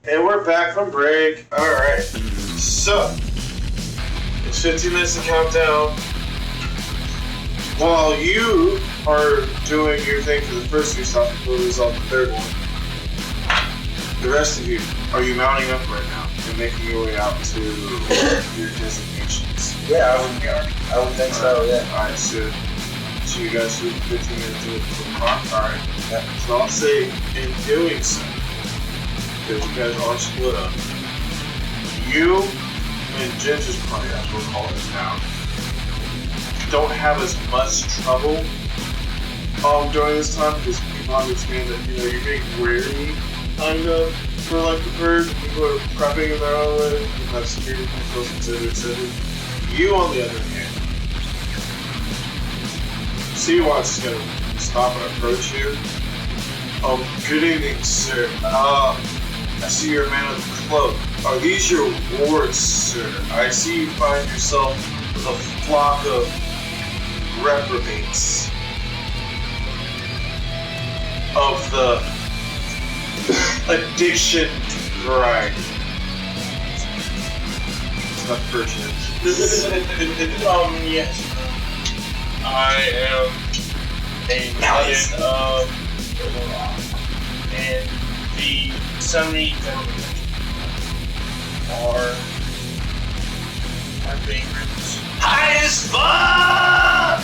And we're back from break. Alright. So, it's 15 minutes to count down. While you are doing your thing for the first 2 stops before we resolve the third one, the rest of you, are you mounting up right now and making your way out to your designations? Yeah, I would think so, yeah. Alright, so you guys do 15 minutes to the clock. Alright. Yeah. So I'll say, in doing so, because you guys are split up, you and Ginger's party, as we'll call it now, don't have as much trouble during this time because people understand that you're being wary, kind of, for like the bird. People are prepping in their own way. You have security controls, etc. You, on the other hand, see Watch is going to stop and approach you. Oh, good evening, sir. I see you're a man with a cloak. Are these your wards, sir? I see you find yourself with a flock of reprobates of the addiction variety. It's not pertinent. Yes. I am a client of Eberron, and the 70 gentlemen are my favorites. High as fuck!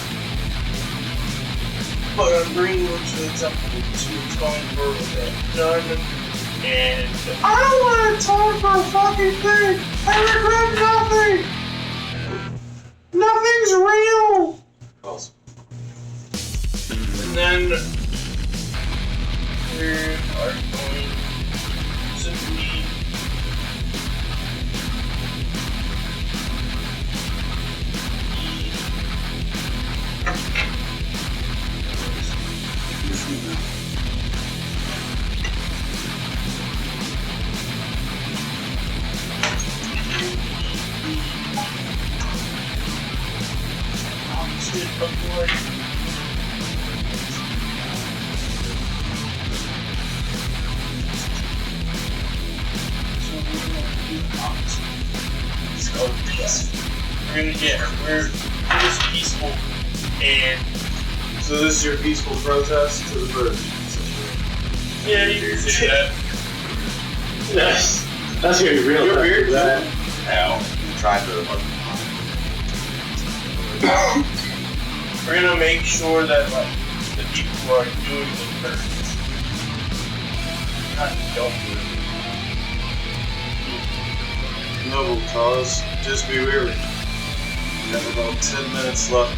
But I'm bringing them to the temple to atone for that done, and I don't want to atone for a fucking thing! I regret nothing! Nothing's real! Awesome. And then we are going to be opposite of what we're just peaceful, and So this is your peaceful protest to the bird? yeah, you can say that. That's your real Your beard? Now, trying to We're gonna make sure that like the people who are doing the first don't do it. Noble cause. Just be wary. You have about 10 minutes left.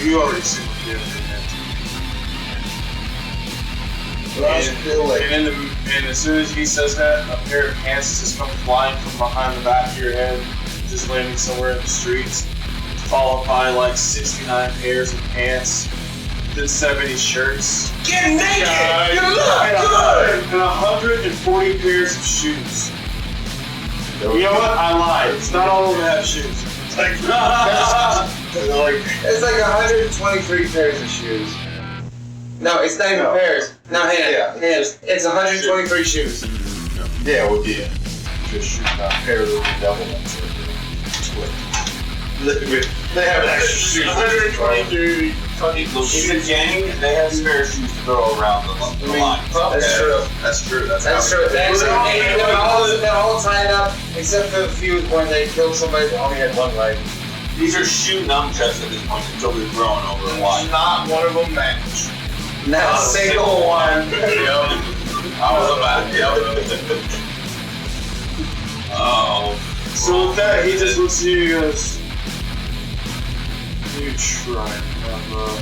You already see what you have and as soon as he says that, a pair of pants just come flying from behind the back of your head, just landing somewhere in the streets, followed by like 69 pairs of pants, then 70 shirts. get naked! You look good! And 140 pairs of shoes. You know what? I lied. It's not all of them have shoes. It's like, It's like 123 pairs of shoes. No, it's not even pairs. No, hands. It's 123 shoes. Yeah, it would be just shooting a pair of the devil ones. They have extra shoes. 123. It's a gang, and they have spare shoes to throw around the line. That's true. That's true. That's true. They're all tied up, except for a few when they killed somebody that only had one leg. These are shoe nunchucks at this point until they're growing over a while. Not one of them match. Not a single one. Yep. I was about Oh. so with that, he just looks at you and goes, you try and have,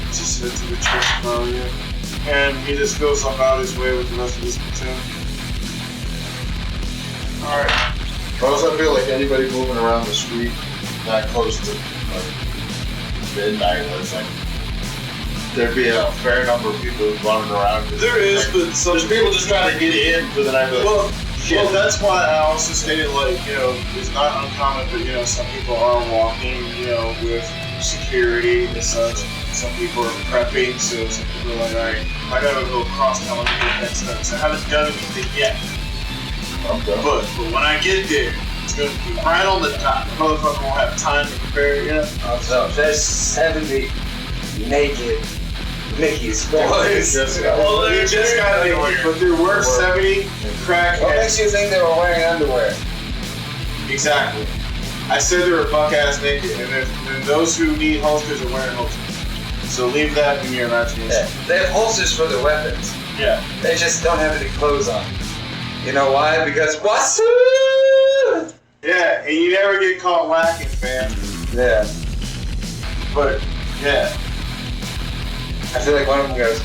just head to the church value. And he just goes about his way with the rest of his platoon. Alright. I also feel like anybody moving around the street that close to midnight was like there'd be a fair number of people running around. There is, but some there's people just trying to get in for the night. Well, that's why I also stated, like, it's not uncommon, but, some people are walking, with security and such. some people are prepping, so some people are like, alright, I gotta go across town, let me get that done. So I haven't done anything yet. But when I get there, it's gonna be right on the top. The motherfucker won't have time to prepare, you know? So there's 70 naked Mickey's boys. Well, they just got underwear. But there were 70 crackheads. What makes you think they were wearing underwear? Exactly. I said they were buck-ass naked, and those who need holsters are wearing holsters. So leave that in your imagination. Yeah. They have holsters for their weapons. Yeah. They just don't have any clothes on. You know why? Because what's Yeah, and you never get caught lacking, fam. Yeah. But, yeah. I feel like one of them goes,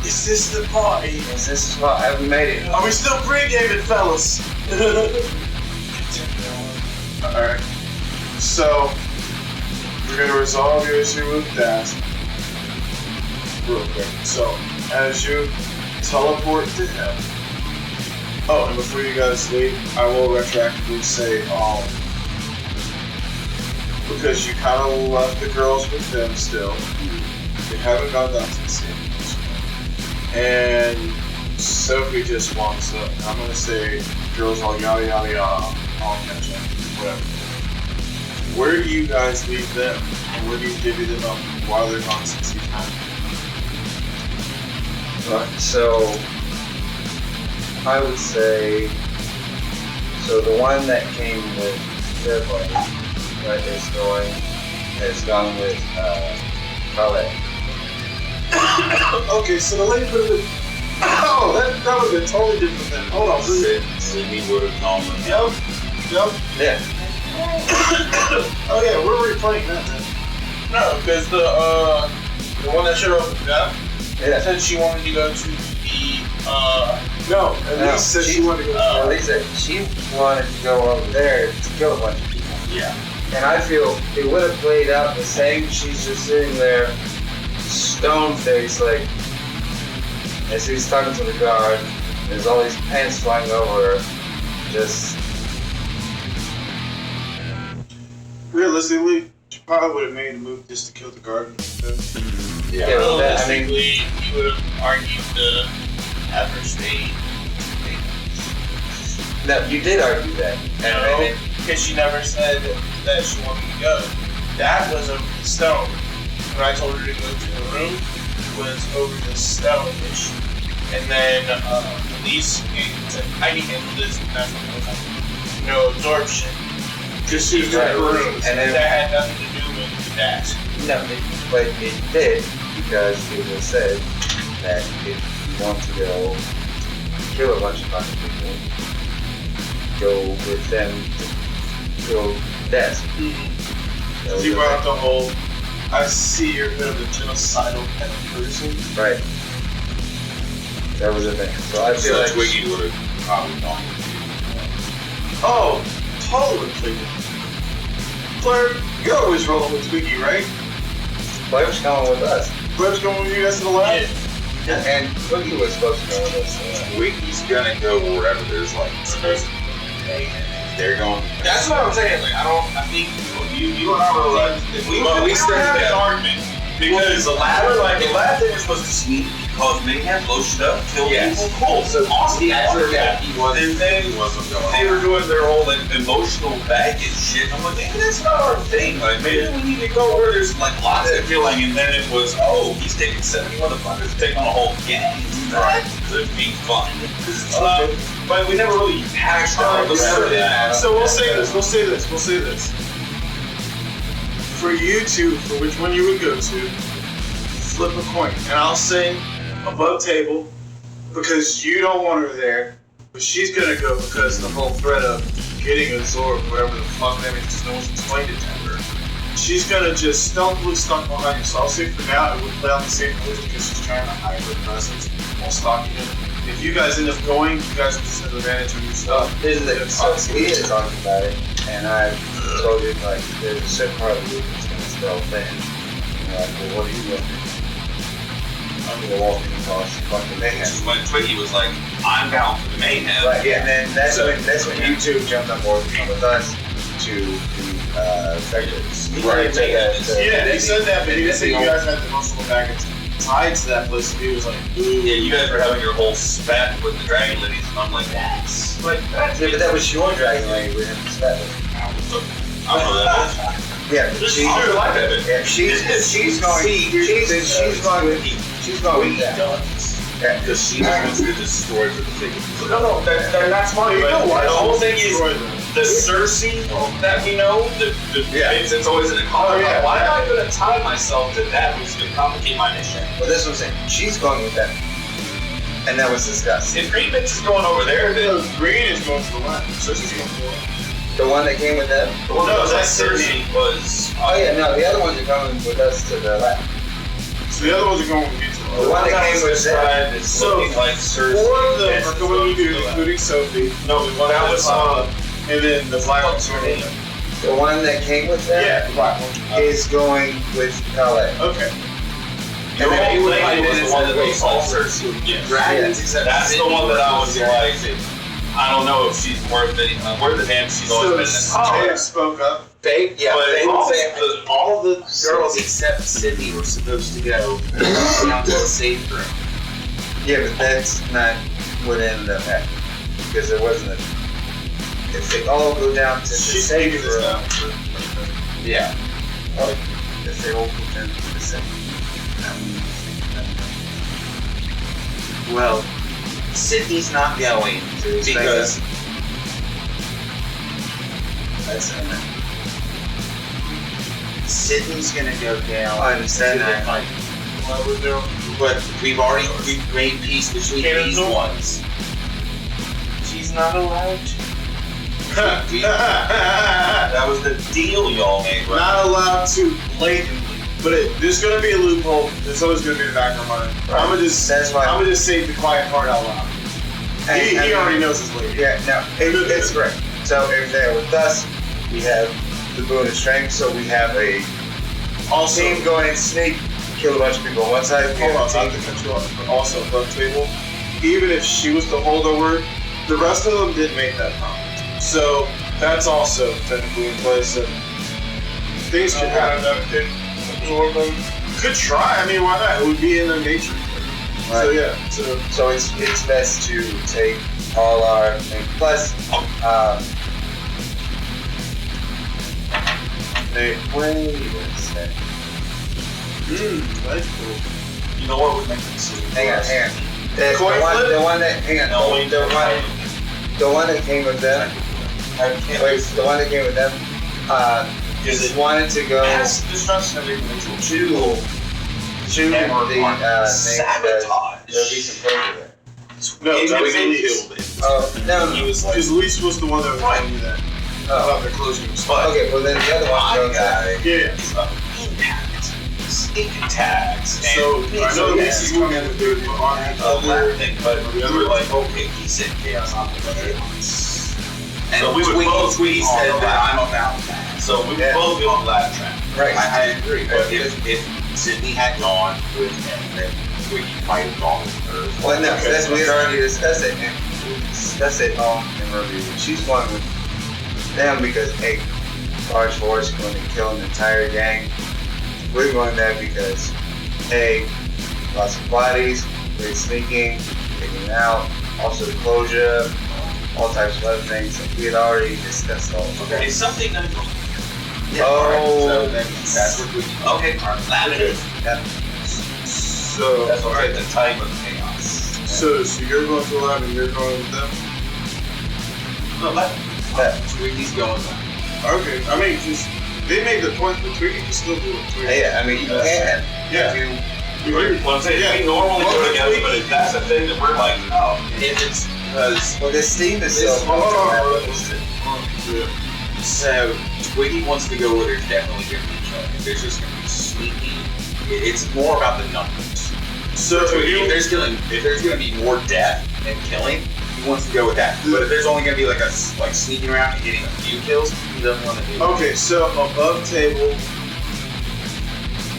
Is this the party? is this spot? Have we made it? Are we still pre-gaming, fellas? Alright. So, we're gonna resolve your issue with that real quick. So, as you teleport to him. Oh, and before you guys leave, I will retroactively say, because you kind of left the girls with them still. You haven't gone down to the scene. And Sophie just walks up. I'm gonna say, girls all yada yada yada, I'll catch up, whatever. Where do you guys leave them? And where do you divvy them up while they're gone since you time? So, I would say, so the one that came with their buddy, right, has gone with Colette. Okay, so the lady would have been. Oh, that would have been totally different then. Hold on. Sydney would have gone with him. Yep. Yeah. Oh yeah, we're replaying that then. No, because the one that showed up with Jeff said she wanted to go to the No, Elise said she wanted to go. Lisa, she wanted to go over there to kill a bunch of people. Yeah. And I feel it would have played out the same. She's just sitting there, stone faced, like, as he's talking to the guard. There's all these pants flying over her. Just. Realistically, she probably would have made a move just to kill the guard. Yeah, well, that, I mean, Realistically, you would have argued to have her stay. no, you did argue that. No, because she never said that she wanted to go. That was over the stone. When I told her to go to the room, was over the stone issue. And then Elise said, I can handle this, and that's what I was like. No absorption. Because she was in Right. the room. And then, That had nothing to do with that. no, but it did, because it was said that if you want to go kill a bunch of fucking people, go with them to kill death. That was She the brought up thing. the whole, I see you're a bit of a genocidal kind of person. Right. That was the thing. So I feel So like Twiggy would have probably gone with Oh, totally. Claire, you're always rolling with Twiggy, right? Claire's going with us. Claire's going with you guys to the lab? And Twiggy was supposed to go with us. Twiggy's gonna go wherever there's like they're going. That's what I'm saying. Like, I think You and I were like, we don't have an argument because the lab they were supposed to sneak, cause mayhem, blow shit up, kill people. Cool. So awesome. He wasn't they were doing their whole emotional baggage shit. I'm like, maybe that's not our thing. Like, maybe we need to go where there's like lots of killing, and then it was, oh, he's taking 70 motherfuckers to take on a whole gang. That could be fun. But we never really hashed out that. So we'll say this. For you two, for which one you would go to, flip a coin. And I'll say above table because you don't want her there, but she's gonna go because the whole threat of getting absorbed, whatever the fuck that means, because no one's explained it to her. She's gonna just stealthily stalk behind you. So I'll say for now it would play out the same way because she's trying to hide her presence while stalking him. If you guys end up going, you guys will just have advantage on your stuff. This is it. So we had talked about it, and I told you, like, there's a certain part of the loop that's gonna stealth in. And you're like, well, what are you gonna do? I'm gonna walk in across fucking mayhem. Which is when Twiggy was like, I'm down for the mayhem. Right, yeah, and then that's when you two jumped on board and come with us. to the sectors. Right. Yeah, he said that, but he didn't say you guys had the emotional baggage tied to that place. He was like, ooh. Yeah, you guys were having your whole spat with the dragon ladies, and I'm like, that's Yeah, but that was your dragon lady with him. I don't know that. Yeah, but She's like that. yeah, she's going with that. Yeah, Because she wants to destroy for the sake of No, that's funny. You know But what? the whole thing is Destroy them. the Cersei that we know. It's always in the Oh, color. yeah. Why am I going to tie myself to that, which could complicate my mission? Well, this was it. She's going with them, and that was discussed. If Green Bitch is going over there, then Green is going to the left. Cersei's going to the left. The one that came with them. no, No, that that's Cersei was. Oh yeah, no, the other ones are coming with us to the left. So the other ones are going with you to The one that came with them. described as So, looking like Cersei. 4 of them and are coming with you, so- including Sophie. No, the one That was and then the black one's What's her going name? with The one that came with them. Yeah, the black one. Is going with Calais. Okay. Your And then old they lady was went the one that in they and called said- Cersei. Yes. Dragons, except That's the one that I was like, I don't know if she's worth any. Worth the damn. She's always been in this. Dave spoke up. They But would all say the- all the girls except Sydney were supposed to go down to the safe room. Yeah, but that's not what ended up happening because there wasn't a. If they all go down to the She's safe taking this room, down. Yeah. if they all go down to the safe Well, Sydney's not going because that's it. Sydney's gonna go down. I understand to the that. fight. What we're doing. But we've made peace between these ones. She's not allowed to. That was the deal y'all made, right? Not allowed to blatantly. But there's gonna be a loophole. There's always gonna be in the back of my mind. I'm gonna just That's why. I'm gonna just say the quiet part out loud. He already knows his lady. Yeah, no, it's great. So if they're with us, we have the boon of strength. So we have a Also, team going and sneak, kill a bunch of people on one side. We hold on, have I a have team. to cut you off. But also, above table, even if she was to hold her word, the rest of them didn't make that promise. So that's also technically in place. And things could happen. Could try. I mean, why not? It would be in their nature. So Right. yeah. So it's best to take all our and plus wait a second. That's cool. You know what would make this? Hang on. The Coin flip? one that hang on. No, we don't. The one that came with them. Wait, the one that came with them. Just wanted to go Mass destruction of individual. to the Sabotage. there'll be some closure there. No, Even that if was they Elise. killed it. Oh no, He was like, Because Elise was the one that was telling you that oh, about the closing of but okay. Well then the other one my goes guy Yeah. is up impact, sneak attacks, and So I know Elise is coming in with the on the other. thing, but we were like, okay, he said chaos on the chaos. And So we would both Tweety be said on the that laugh. I'm about that. So we would Yeah. both be on the laugh track. right. I agree, but if Sydney had gone with him, then we might have gone with her. Well, no, Okay. that's we had already discussed it. And we discussed it all in review. She's going with them because a large force going to kill an entire gang. We're going there because lots of bodies, great sneaking, taking them out, also the closure, all types of other things. We had already discussed all of them. Okay, something that. So then that's what we. Okay, alright, So that's okay. The type of chaos. So you're going to lab and you're going with them? No, Tweety's going back. Okay. I mean, just they made the point that Tweety can still do it. Tweety. Yeah, I mean, you can. Yeah. You, What I'm saying, we normally go together, but if that's a thing that we're like, oh, If it's because well, this team is still. Yeah. so Tweety wants to go where there's definitely going to be trouble. If there's just going to be sneaky, it's more about the numbers. So If there's going to be more death and killing, he wants to go with that. But if there's only going to be like sneaking around and getting a few kills, he doesn't want to do that. okay, so above table,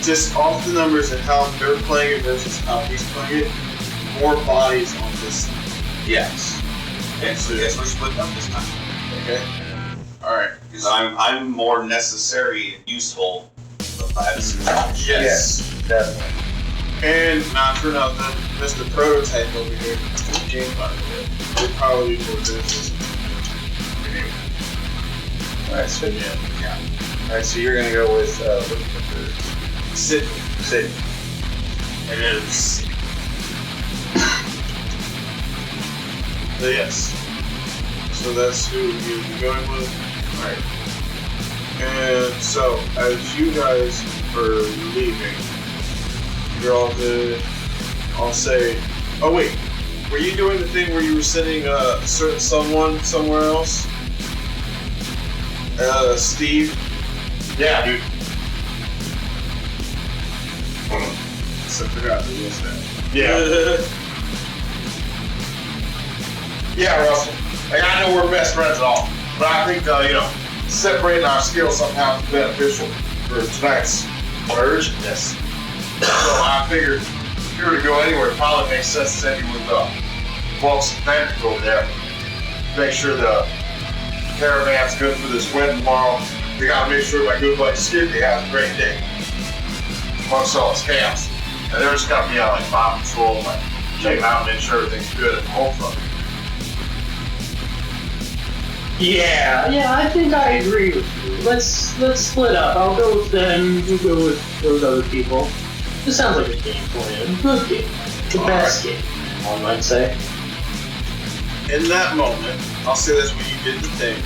just off the numbers and how they're playing it versus how he's playing it, more bodies on this. Yes. okay, so I guess we're splitting up this time. Okay. Alright. Because I'm more necessary and useful if I have a situation. Yes. Definitely. And not for nothing, Mr. Prototype over here, game by the way, would probably be more business. Alright, so Alright, so you're gonna go with Sydney. Sydney. It is. Yes. So that's who you'll be going with. Alright. And so, as you guys are leaving, you're all good. I'll say, oh wait, were you doing the thing where you were sending a certain someone somewhere else? Steve? Yeah, dude. So I forgot who was that. Yeah. Yeah, Russell. Like, I know we're best friends and all, but I think, separating our skills somehow is beneficial for tonight's urgentness. So I figured if you were to go anywhere, it probably makes sense to send you with Volks and Patrick over there. Make sure the caravan's good for this wedding tomorrow. We gotta make sure my good buddy Skippy has a great day amongst all this chaos. And they're just gonna be on like bomb patrol, like check out and make sure everything's good at the home front. Yeah, I think I agree with you. Let's split up. I'll go with them, you go with those other people. This sounds like a game plan. Good game. The best game, one might say. In that moment, I'll say that's when you did the thing.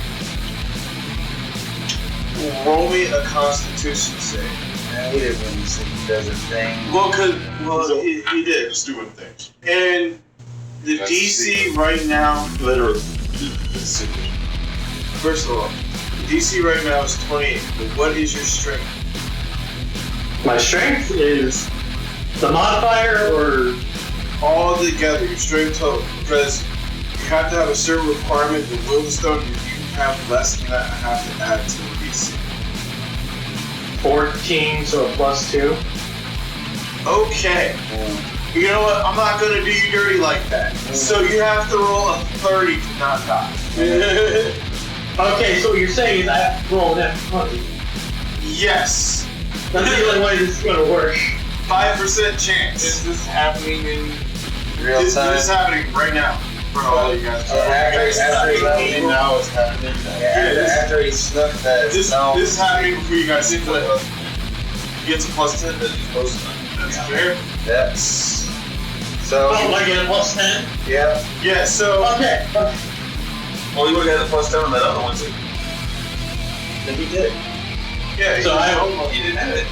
Roll me a Constitution save. I hate it when he does a thing. Well, he did. Just doing things. And the That's DC right now, Literally. first of all, the DC right now is 28. But what is your strength? My strength is the modifier or All together, your strength total. Because you have to have a certain requirement to will the stone. If you have less than that, I have to add to the DC. 14, so a +2. Okay. You know what? I'm not going to do you dirty like that. So you have to roll a 30 to not die. Okay, so what you're saying is I have to roll that 20. Yes. That's the only way this is going to work. 5% chance. Is this happening in Real This time. is happening right now. For all you guys. After he's now it's happening? after he snuck that This snow. is happening before you guys split. He gets a +10. That's fair. Yes. So, Oh, I get a +10? yeah. Yeah, so Okay. Well, you would have got the +10 on that other one too. Then he did. yeah, So You didn't have it.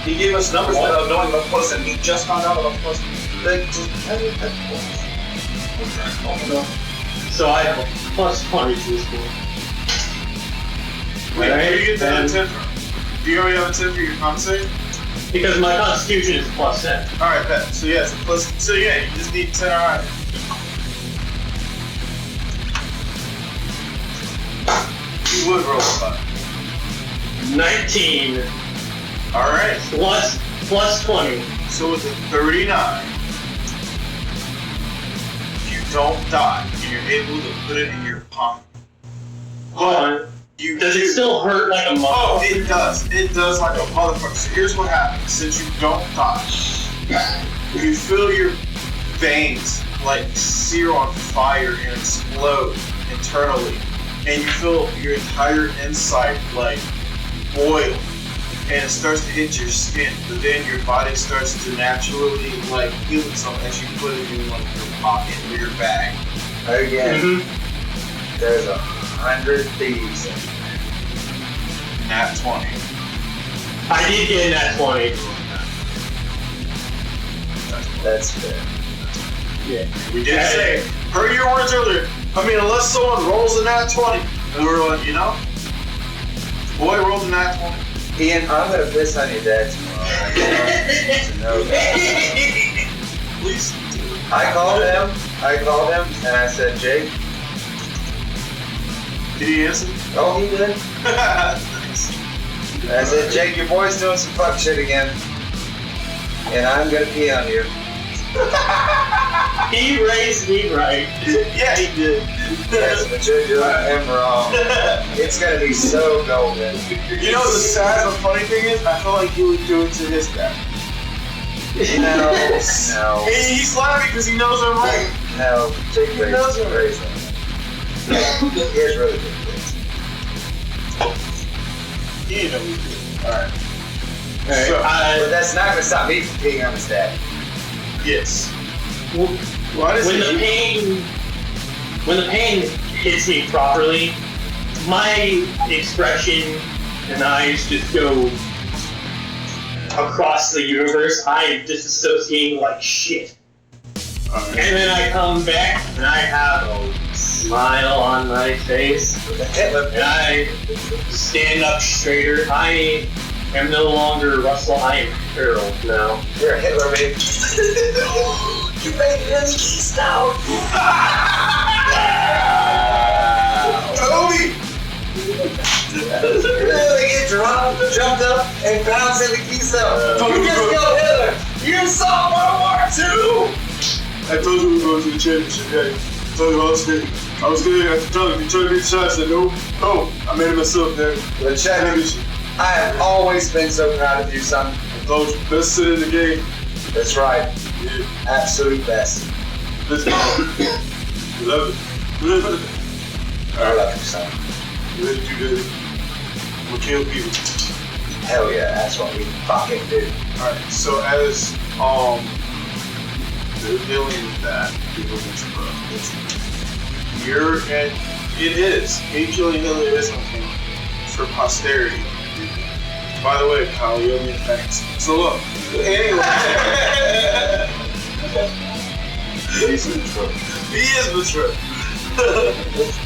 He gave us numbers without knowing about plus, and he just found out about plus. So I have a +20 to this point. wait, where do you get that and- 10 from? Do you already have a 10 for your con save? Because my constitution is +10. Alright, bet. So yeah, it's a plus. So yeah, you just need 10. Alright. You would roll a 5. 19 Alright. plus 20. So with a 39, you don't die, and you're able to put it in your pocket. But you Does do. it still hurt like a Oh, motherfucker? it does. It does like a motherfucker. So here's what happens. Since you don't die, you feel your veins like sear on fire and explode internally. And you feel your entire inside like boil. And it starts to hit your skin. But then your body starts to naturally like heal itself as you put it in like your pocket or your bag. Again, Mhm. there's 100 thieves. Nat 20. I did get that 20. That's fair. Yeah. We did say, per your words earlier, I mean, unless someone rolls a nat 20, and we're like, you know, boy rolled a nat 20. Ian, I'm gonna piss on your dad tomorrow. I want you to know that. Please do. I called him, and I said, Jake. Did he answer? Oh, he did. Nice. And I said, Jake, your boy's doing some fuck shit again. And I'm gonna pee on you. He raised me right. Yeah, he did. Yes, but you're doing Eberron. It's gonna be so golden. You know the sad but funny thing is, I feel like you would do it to his dad. No. He's laughing because he knows I'm right. No, take He knows it. praise him. Here's really good things. He didn't know we did. Alright. Alright, So, But that's not gonna stop me from being on his dad. yes. Why does when he... the pain hits me properly, my expression and eyes just go across the universe. I am disassociating like shit. Alright. And then I come back and I have a smile on my face. And I stand up straighter. I am no longer Russell, I am Harold now. You're a Hitler, baby. You made it in Keystone. Toby! Really get jumped up and bounced into Keystone. You just killed Hitler. You saw World War II. I told you we were going to the championship game. I told you I was getting. I was getting at the time. You tried to beat the shot. I said, no, I made it myself there. But Chad, I have always been so proud of you, son. I told you, best sit in the game. That's right. Yeah, Absolute best. let's go. We love it. We love it. I love you, son. We let you do it. We'll kill people. Hell yeah, that's what we fucking do. Alright, so as, they're dealing with that, people get your brother. You're at, it is. Me killing Hitler is something for posterity. By the way, Kyle, you owe me thanks. So look, anyway. He's in trouble. He is the truth.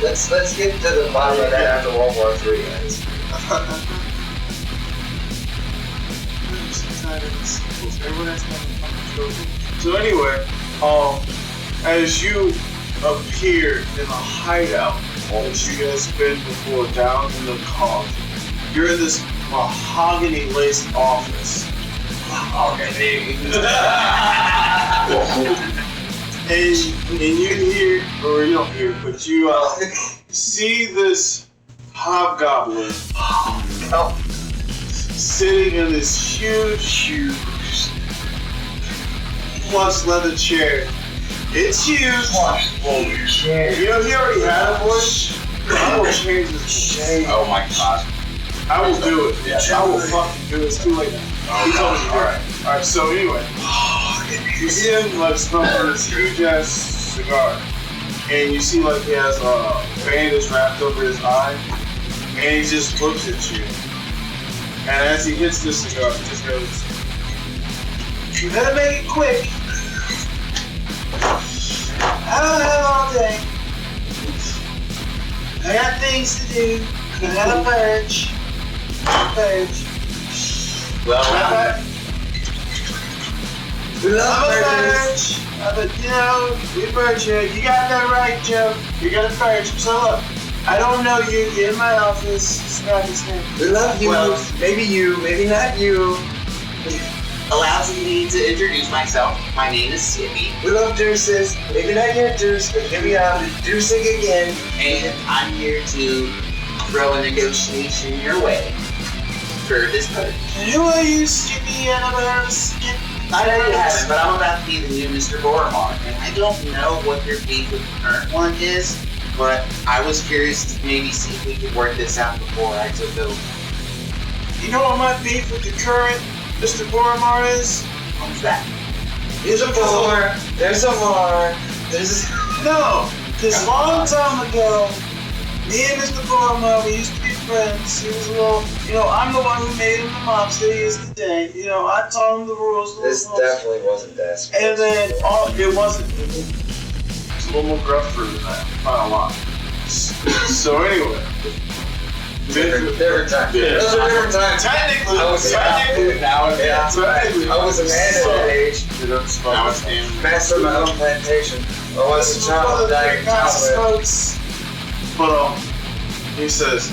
Let's get to the bottom of that after World War III ends. So anyway, as you appear in a hideout that you guys been before down in the closet, you're in this mahogany laced office. And you hear, or you don't hear, but you see this hobgoblin sitting in this huge plush leather chair. It's huge. Holy shit. You know, he already had a voice. I will change his name. Oh my god. I will do it. Yeah. I will fucking do it. It's too late now. He told me to do it. Alright, so anyway. You see him like smoking this huge ass cigar. And you see like he has a bandage wrapped over his eye. And he just looks at you. And as he hits this cigar, he just goes, "You better make it quick. I don't have all day. I got things to do. I gotta purge. Well, We love I'm a burgers. purge. But you know, we purge here. You got that right, Joe. You gotta purge. So look, I don't know you. You're in my office. Snap his name. We love you. Well- Maybe you, maybe not you. Allows me to introduce myself. My name is Sippy, We love deuces. Maybe not your deuce, but here we are, deucing again. and I'm here to throw a negotiation your way for this purge. And who are you, Skippy Annabelle? I know you haven't, but I'm about to be the new Mr. Boromar, and I don't know what your beef with the current one is, but I was curious to maybe see if we could work this out before I took over. You know what my beef with the current Mr. Boromar is? What's that? There's a more. There's a more. There's. No, this long time ago, me and Mr. Boromar, we used to be friends. He was a little, you know, I'm the one who made him the mobster he is today. You know, I taught him the rules. This definitely wasn't that. And then, it wasn't. It's a little more gruffer than that, by a lot. So anyway. Different time. Yeah. Those are different times. Technically, I was technically, now it's Yeah. technically, I was a man at that age. now it's damn. Master of my own plantation. I was a child dying in childbirth. But he says,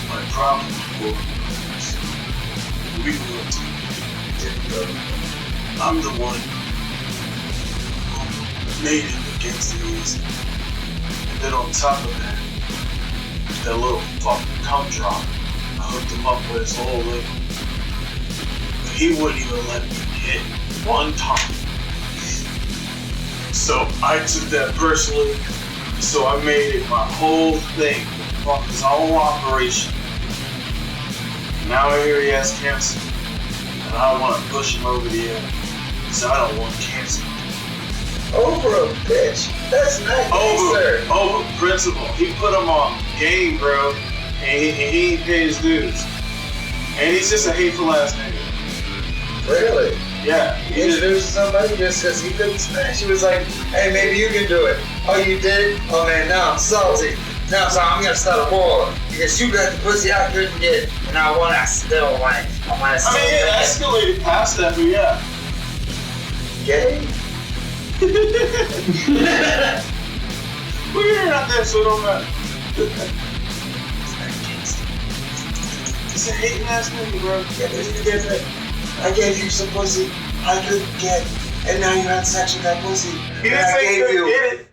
my problem we will. I'm the one made him against the easy. And then on top of that little fucking cum drop, I hooked him up with his whole leg. But he wouldn't even let me hit one time. So I took that personally. So I made it my whole thing. His whole operation. Now I hear he has cancer. And I want to push him over the edge. Because I don't want cancer. Over a bitch. That's not cancer. Over principle. He put him on game, bro. And he ain't pay his dues. And he's just a hateful ass nigga. Really? Yeah. He introduced somebody just because he couldn't smash. He was like, hey, maybe you can do it. Oh, you did? Oh, man, now I'm salty. Now I'm going to start a war. Because you got the pussy I couldn't get. And I still want it. I want to it escalated past that, but yeah. Gay? We're not there, so it don't matter. It's a hating ass nigga, bro. Yeah, but you get that. I gave you some pussy I couldn't get. And now you had sex with that pussy. He didn't say he couldn't get it.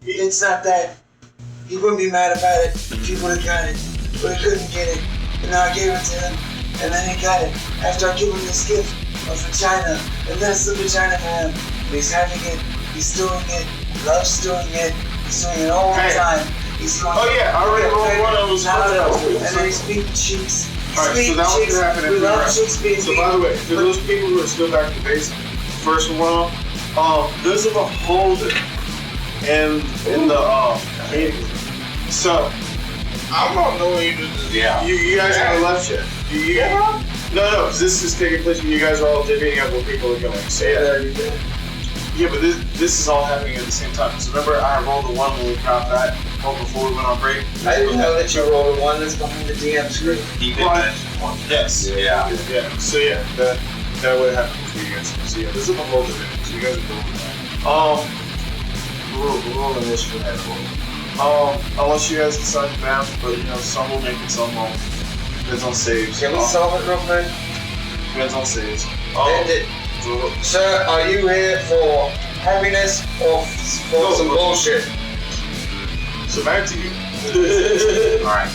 It's not that. He wouldn't be mad about it if he would have got it. But he couldn't get it. And now I gave it to him. And then he got it. After I gave him this gift of vagina. And that's the vagina for him. And he's having it. He's doing it. He loves doing it. He's doing it all the time. He's doing I already rolled one of those. And then he's beating cheeks. Alright, so that was gonna happen We love chicks being So by the way, for those people who are still back in the basement, first one, there's a holder in the so I don't know what you did. Yeah. you guys haven't left yet. No, this is taking place when you guys are all divvying up what people are going. So yeah, but this is all happening at the same time. So remember, I rolled a 1 when we got that before we went on break. I didn't know that you rolled a 1 that's behind the DM screen. He did mention one. Yes. Yeah. So yeah, that would happen for you guys. So yeah, this is a whole different. So you guys are doing that. We're rolling this for that Unless you guys decide to bounce, but some will make it, some won't. Depends on saves. Can we solve it real quick? Depends on saves. Sir, are you here for happiness or for some bullshit? So back to you. Alright.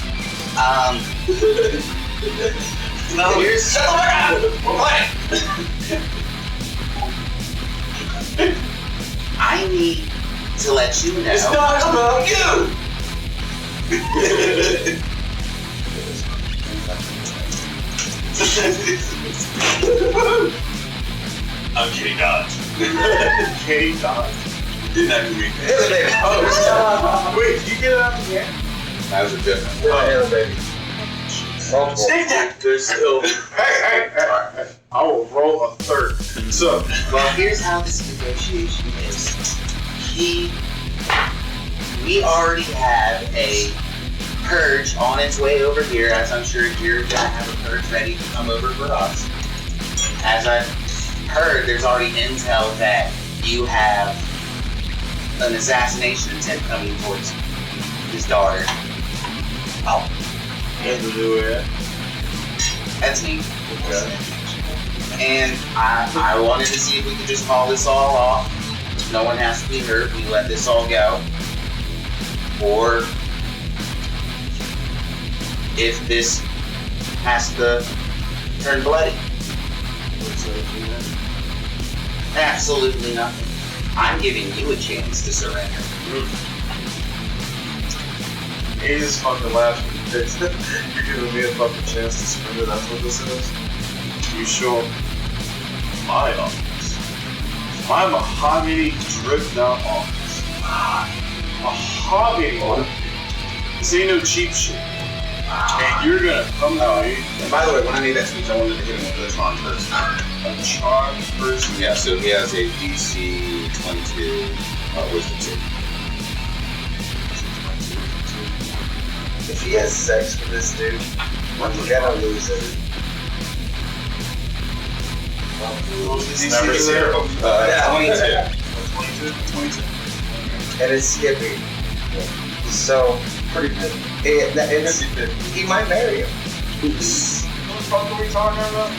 No, here's shut the fuck up! We're playing! I need to let you know. It's not about you! I'm Kitty Dodge. Kitty Dodge. Didn't have to read Oh, wait, did you get it out of the game? That was a different. Baby. Snake deck! There's still. Hey. I will roll a third. So, Well, here's how this negotiation is. We already have a purge on its way over here, as I'm sure you're gonna have a purge ready to come over for us. As I've heard, there's already intel that you have an assassination attempt coming towards his daughter. Oh, and to do it. that's me. And I wanted to see if we could just call this all off. No one has to be hurt. We let this all go. Or if this has to turn bloody. Absolutely nothing. I'm giving you a chance to surrender. He just fucking laughing. You're giving me a fucking chance to surrender. That's what this is. You show my office. My mahogany dripped out office. Mahogany. This ain't no cheap shit. And you're gonna come to me. And by the way, when I made that speech, I wanted to hit him with a charm first. A charmed person. Yeah, so he has a DC 22 wisdom save. If he has sex with this dude, we're gonna lose it. DC Number is 0. Yeah. 22. And it's Skippy. So, Pretty good. he might marry him. What the fuck are we talking about?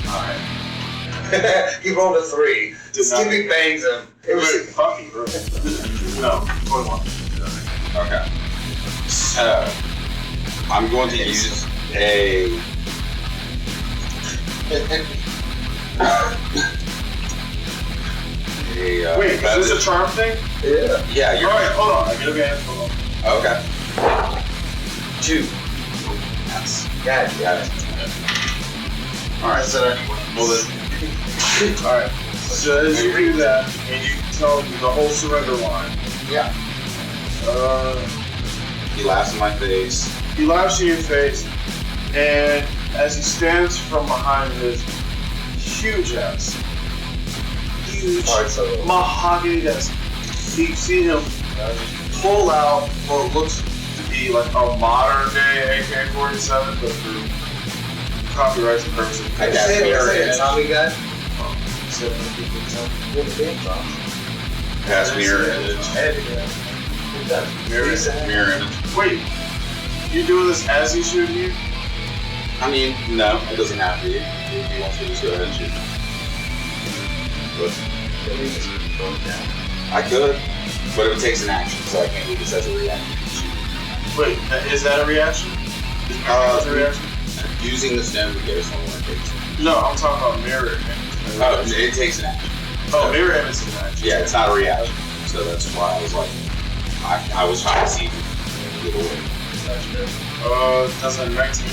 Alright. He rolled a 3. Did not- Skippy bangs him. It was Wait, fucking bro. No, 21. Okay. So, I'm going to use a... Wait, is this a charm thing? yeah. Yeah, you're... Alright, hold on. I get advantage. Hold on. Okay. 2. Yes. Got it. Alright, so well then. Alright. So as you do that, and you tell him the whole surrender line. Yeah. He laughs in my face. He laughs in your face, and as he stands from behind his huge ass, huge mahogany desk, you see him pull out what looks to be like a modern day AK-47, but for copyright purposes. I got it. Tommy gun? Pass mirror image. Mirror image. Wait, you doing this as he's shooting you? I mean, no, it doesn't have to be. If he wants to just go ahead and shoot. But I could, but it takes an action, so I can't do this as a reaction. Wait, is that a reaction? Is a reaction? Using the stone to go somewhere takes. No, I'm talking about mirror image. Oh, it takes an action. Oh, mirror image is an action. Yeah, it's not a reaction. So that's why I was like, I was trying to see if you could get away. Does that 19?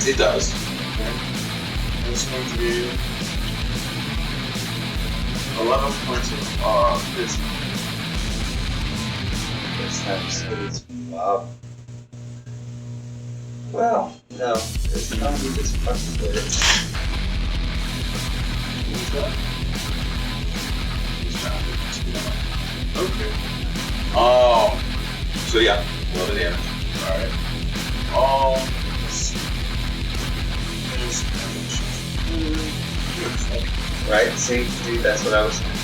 It does. Okay. It's going to be 11 points of 15. Wow. Well, no, it's not you just fucking with it. Okay. So yeah, 11 damage. Alright. Right? See, dude, that's what I was saying.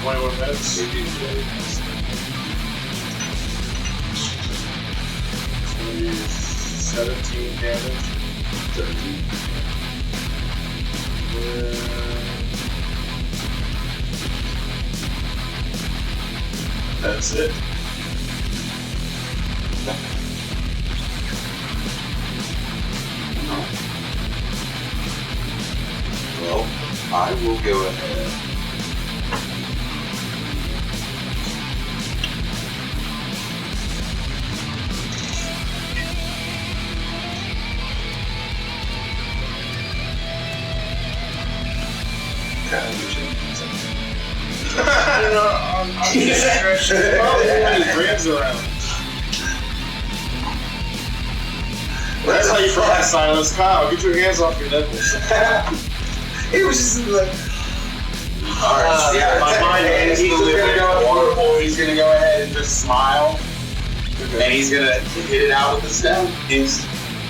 21 minutes. 17 damage. 17. That's it. Well, I will go ahead. I'm just stretching. His ribs around. That's how you fly silence. Kyle, get your hands off your nipples. It was just like, Yeah, my mind is he's gonna go ahead and just smile, and he's gonna hit it out with the stone.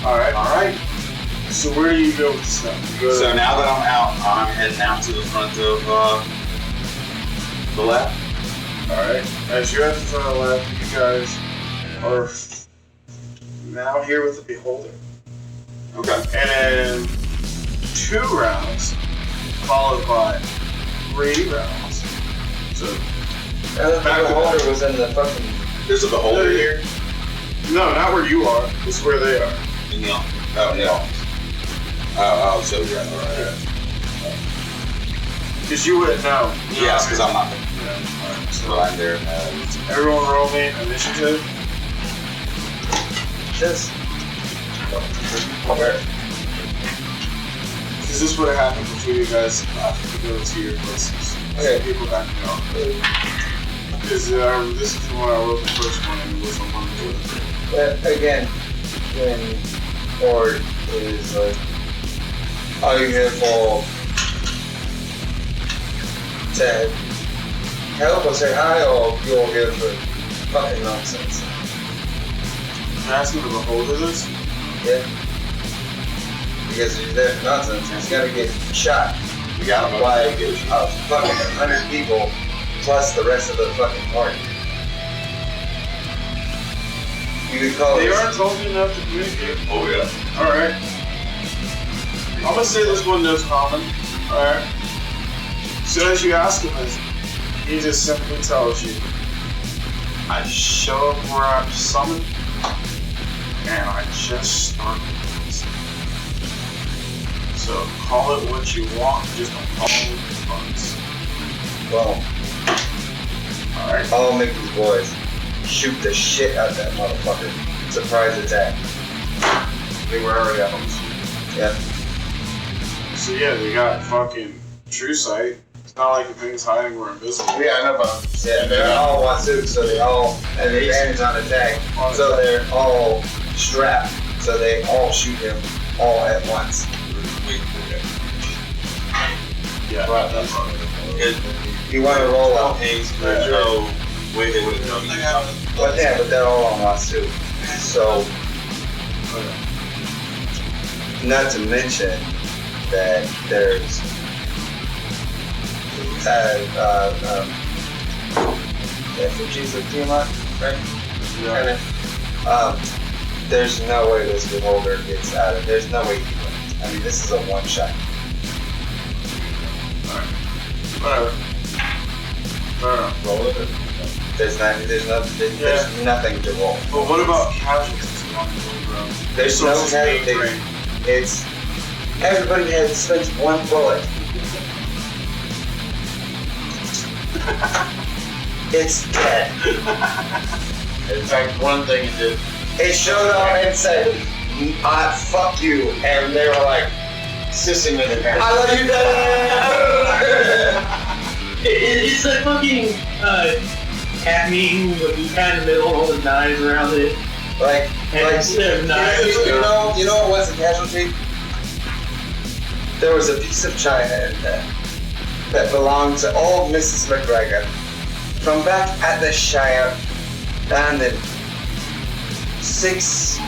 Alright. So where do you go with the stone? So now that I'm out, I'm heading out to the front of the left. Alright. As you're at the front of the left, you guys are now here with the beholder. Okay. And 2 rounds, followed by 3 rounds. So the beholder was in the fucking. There's a beholder here. no, not where you are. It's where they are. In the oh no. Oh, so yeah, alright. Because you wouldn't know. Yes, because I'm not there. Yeah. Alright. So I'm there. Everyone roll me initiative. Just. Because this would have happened before you guys to go to your places. Okay. So people back me off. Because this is the one I wrote the first one and it was on Monday. Again, when Ord is like, are you here for to help or say hi, or you're here for fucking nonsense? You're asking the beholder this? Yeah. Because if he's there for nonsense, he's gotta get shot We got him. by fucking 100 people plus the rest of the fucking party. You can call They it. aren't talking enough to communicate. Oh yeah. Alright. I'm gonna say this one knows common. Alright. As soon as you ask him this, he just simply tells you, I show up where I'm summoned, and I just start with. So call it what you want, just don't call it bugs. Boom. Alright. I'll make these boys shoot the shit out of that motherfucker. Surprise attack. They were already at them. Yep. So yeah, they got fucking true sight. It's not like the thing's hiding or invisible. Yeah, I know about them. Yeah, they're all wazoo, so they all have advantage on attack. So they're all strapped, so they all shoot him all at once. Wait, okay. Yeah, Right. that's right. You want to roll No up, haste, there's no way they would have known you. but yeah, but they're all on wazoo. So, not to mention that there's effigies of Tiamat, right? Yeah. There's no way this beholder gets out of. There's no way he wins. I mean, this is a one shot. Whatever. Roll it. There's nothing to roll. But what about casualties along the way, bro? There's no Resources being casualties. drained. It's everybody has spent one bullet. It's dead. In fact, one thing it did. It showed up and said, fuck you. And they were like, Sissing in the pants. I love you, Dad. It's like fucking cat meeting with you kind of middle, all the knives around it. Like, And instead of knives, you know what's a casualty? There was a piece of china in there that belonged to old Mrs. McGregor from back at the Shire and in 6'2".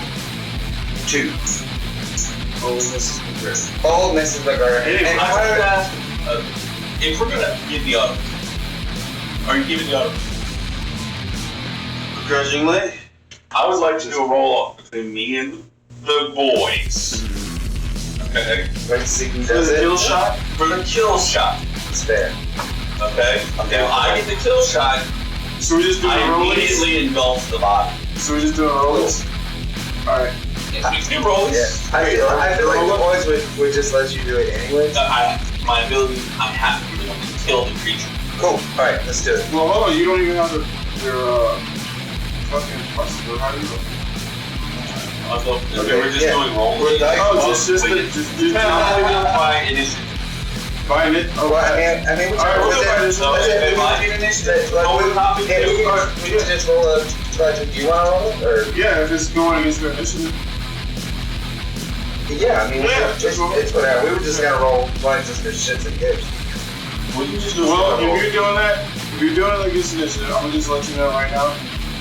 Oh, Mrs. McGregor. Old Mrs. McGregor. Anyway, And I wanted to ask, if we're gonna give the auto, are you giving the auto? Begrudgingly? I would like to do a roll off between me and the boys. Okay? when Seeking For does the it, kill shot? For the kill shot. it's fair. Okay? Okay. If I get the kill shot, So we just do I a rollies? immediately engulf the body. So we just do a rollies? Alright. We can do rolls. Yeah. I feel like the boys would just let you do it anyways. My ability, I have to be able to kill the creature. Cool. Alright, let's do it. Well, hold on, you don't even have your fucking plus. How do you go? If we were just yeah. doing rolls. We're dice Oh, just do by initiative. Find it. Well, I mean, Alright, we'll do by So initiative. if I get initiative, roll the top of yeah, we the can just roll a. Do you want to roll it? Or? Yeah, if it's going against your initiative. Yeah, I mean, Yeah, it's whatever. We were just gonna roll points just for shits and gigs. We can just do Well, a roll. if you're doing that, if you're doing it against initiative, I'm gonna just let you know right now.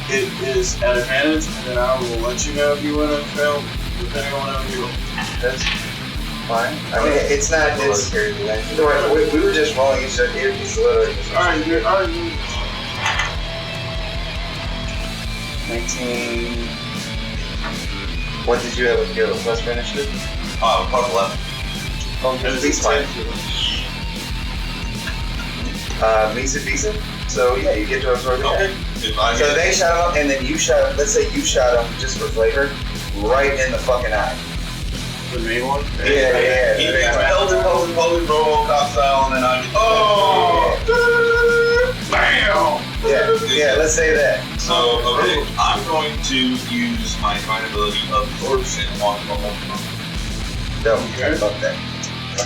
It is at advantage, and then I will let you know if you win or fail, depending on how you roll. That's fine. I mean, it's not. It's we were just rolling each other. It's literally. Alright, you're 19. What did you have with your plus for initiative? Plus 11. Oh, it's fine. Decent. So yeah, you get to absorb the Okay. If I So get they shot him, and then you shot him. Let's say you shot him just for flavor, right in the fucking eye. the main one. Yeah. he gets Elder Holy Robocop style, and then I get, Bam! Yeah. Let's say that. So, okay, I'm going to use my fine ability of absorption on the whole. No, fuck that.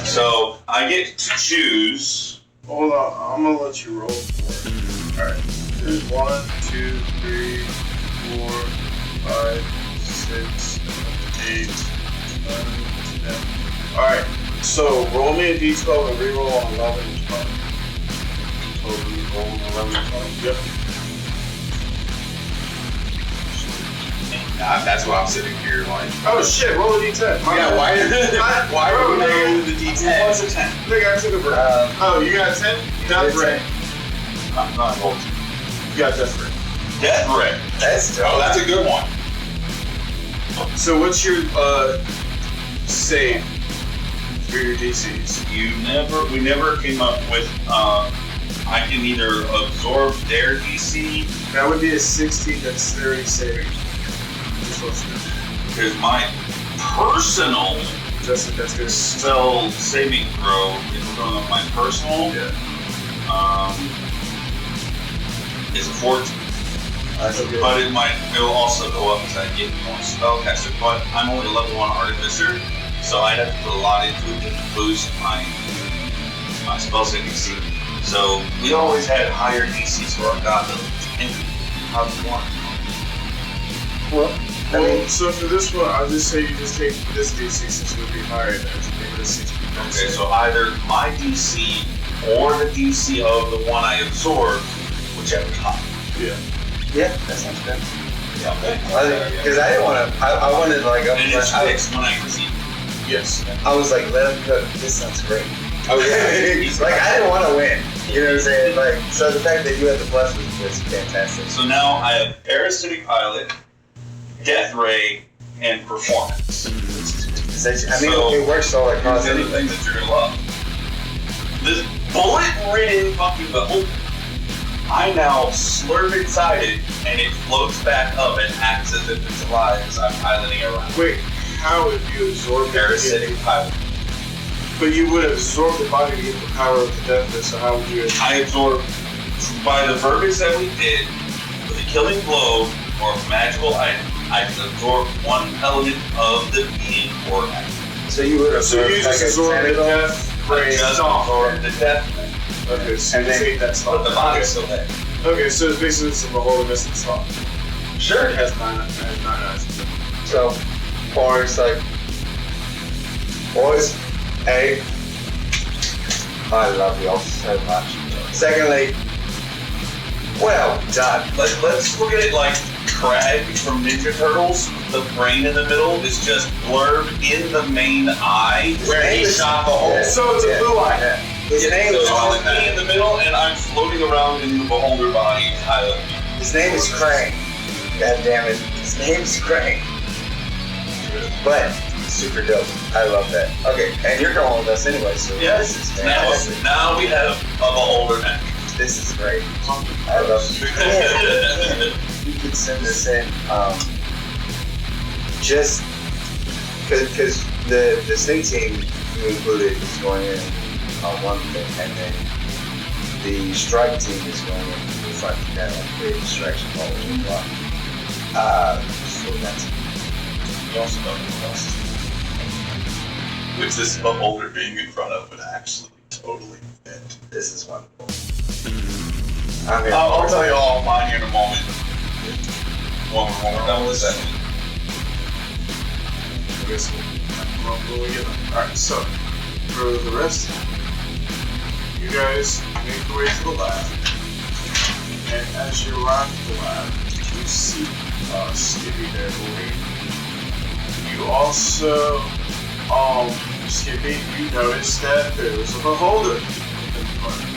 So, I get to choose. Hold on, I'm gonna let you roll for it. Alright. There's 1, 2, 3, 4, 5, 6, 8, 9, 10. Alright, so roll me a d12 and reroll on 11 and 12. So reroll on 11 and 12. Yep. That's why I'm sitting here like. Oh shit, roll a d10. Yeah, why are we rolling the D10? Plus a 10. I think I took a break. Oh, you got 10? You got It's break. I'm not holding. You got death break. Death Ray. That's Oh, that's a good one. So what's your save for your DCs? We never came up with, I can either absorb their DC, That would be a 60 dexterity saving. Just listening. because my personal Justin, that's good. spell saving throw is from my personal, Yeah. is a 14. That's okay. But it'll also go up as I get more spellcaster. But I'm only level 1 artificer, so I'd have to put a lot into it to boost my spell saving DC. So we always had higher DCs for our god buildings. And how do you want? Well, so for this one, I'll just say you just take this DC since it would be higher than it. Maybe the 60. Okay, so either my DC or the DC of the one I absorbed, whichever's higher. Yeah. Yeah, that sounds good. Yeah, okay. Because I didn't want to. I wanted like And it's fixed when I receive. Yes. I was like, let him cook. This sounds great. Oh yeah. Like I didn't want to win. You know what I'm saying? Like so the fact that you had the plus was fantastic. So now I have Parasitic Pilot, Death Ray, and Performance. I mean, So, it works all across Here's the anything. thing that you're gonna love. This bullet-ridden fucking boat, I now slurp inside it, and it floats back up and acts as if it's alive as I'm piloting around. Wait, how if you absorb Parasitic Pilot. But you would absorb the body to get the power of the deathness, so how would you? I absorb, by the verbiage that we did, with a killing blow or a magical item, I can absorb one element of the being or action. So you would So you just absorb the death I ray just stop. absorb the death, Okay, so And you then- take that but stop. the body's still there. Okay, so it's basically just a whole missing stop. Sure. It has nine eyes. So, or it's like, boys, hey, I love y'all so much. Secondly, well done. Let's look at it like Crag from Ninja Turtles. The brain in the middle is just blurb in the main eye. Where he shot the hole. Yeah. So it's a blue eye. Yeah. His name So is it's me in the middle, and I'm floating around in the beholder body. His name is Crane. God damn it. His name is Crane. But super dope. I love that. Okay, and you're going with us anyway, so Yes. this is fantastic. Now we have a beholder neck. This is great. I love it. You could send this in. Just because the snake team you included is going in on one thing, and then the strike team is going in to fight kind of create distraction all over the block. So that's You also know who else. Which this beholder being in front of would actually totally fit. this is wonderful. I'm here. I'll tell you all mine here in a moment. When we're done with this segment. I guess we'll get them. Alright, so for the rest, you guys make your way to the lab. And as you arrive at the lab, you see Skippy there waiting. You also, Skippy, you notice that there was a beholder in the party.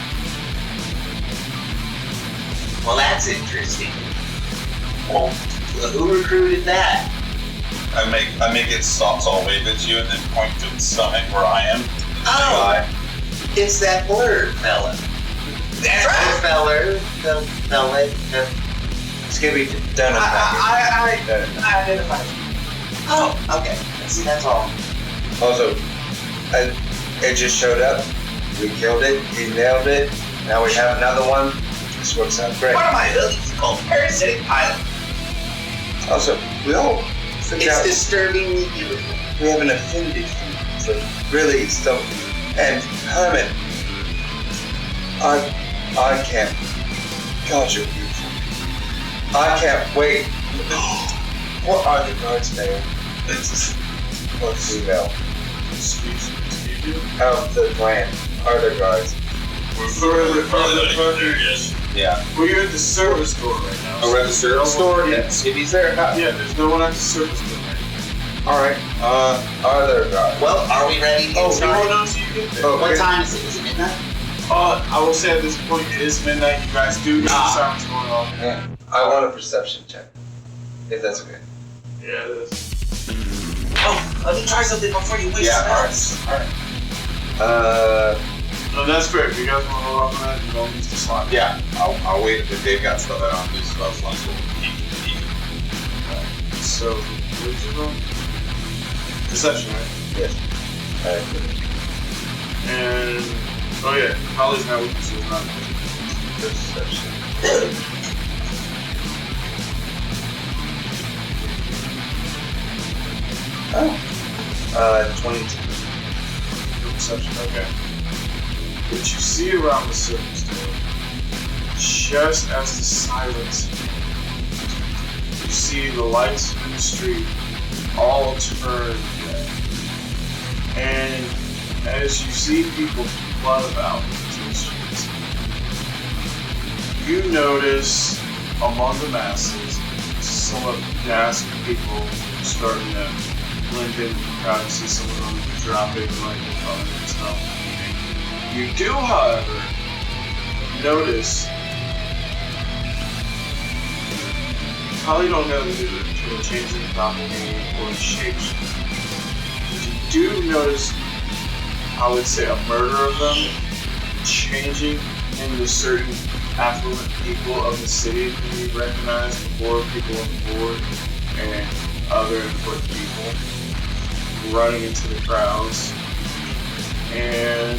Well, that's interesting. Well, who recruited that? I make its thoughts all wave at you and then point to its stomach where I am. Oh, it's that blurred fella. That's right, feller. The fella. Skippy, done I identify. Oh, okay. That's all. Also, it just showed up. We killed it. He nailed it. Now we have another one. This works out great. One of my hoodies called Parasitic Pilot. Also, we all figure It's out disturbingly beautiful. we have an affinity for really stuff. And Herman, I can't. God, you're beautiful. I can't wait. What are the guards, man? What female? Of the clan are the guards. Yeah. Well, you're at the service door right now. Oh, we're at the service store? Yeah. Skippy's there? Yeah, there's no one at the service door right now. Alright. Are there guards? Well, are we ready to Oh, start? you know, so you get there. Oh, What okay. time is it? Is it midnight? I will say at this point it is midnight. You guys do know something's going on. Yeah. I want a perception check. If that's okay. Yeah, it is. Oh, let me try something before you waste spells. No, that's fair. If you guys want to roll up on that, you don't use the slot. Yeah, I'll wait if they've got stuff that I don't use spell slots. So, what did you roll? Perception, right? Yes. And, oh yeah, Holly's not with you, so it's not Perception. 22. perception, okay. What you see around the surface door, just as the silence, you see the lights in the street all turn red. And as you see people flood about into the streets, you notice among the masses somewhat ghastly people starting to blend in with the crowd. You see some of them dropping like the phone and stuff. You do, however, notice, you probably don't know that they're changing the doppelganger or shapes, but you do notice, I would say, a murder of them changing into certain affluent people of the city who you recognize before people on the board and other important people running into the crowds. And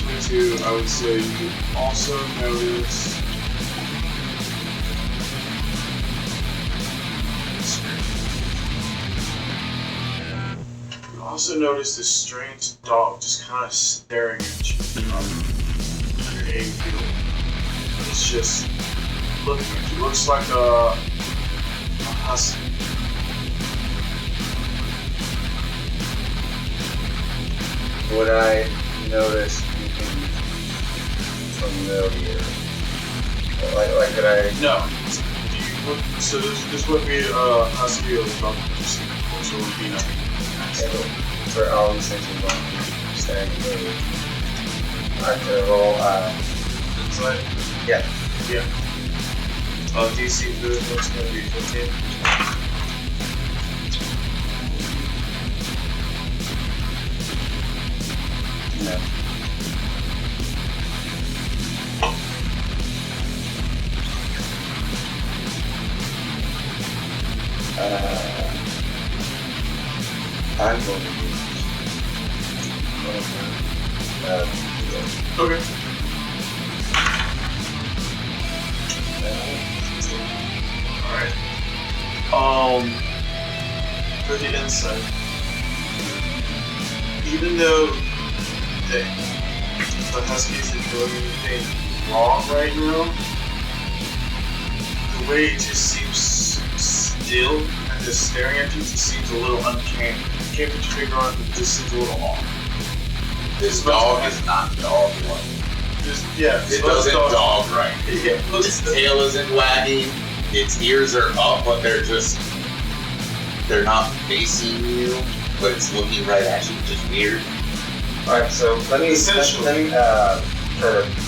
22, I would say you also notice this strange dog just kind of staring at you from 180 feet. It's just looking at you. Looks like a husky. Would I notice anything familiar? Like could I? No. So this would be husky or a dog. So it would be nothing. For all these things we're going to stand here. I could roll, Insight? Yeah. DC for this one's going to be 15. No. I'm going to use Okay. Alright. For the insight, even though the Huskies are doing anything wrong right now, the way it just seems still and just staring at you just seems a little uncanny. You can't put your finger on it, but it just seems a little off. This dog is not dog like. It doesn't dog right. Yeah. Its tail isn't wagging. Its ears are up, but they're not facing you, but it's looking right at you, which is weird. Alright, so let me try to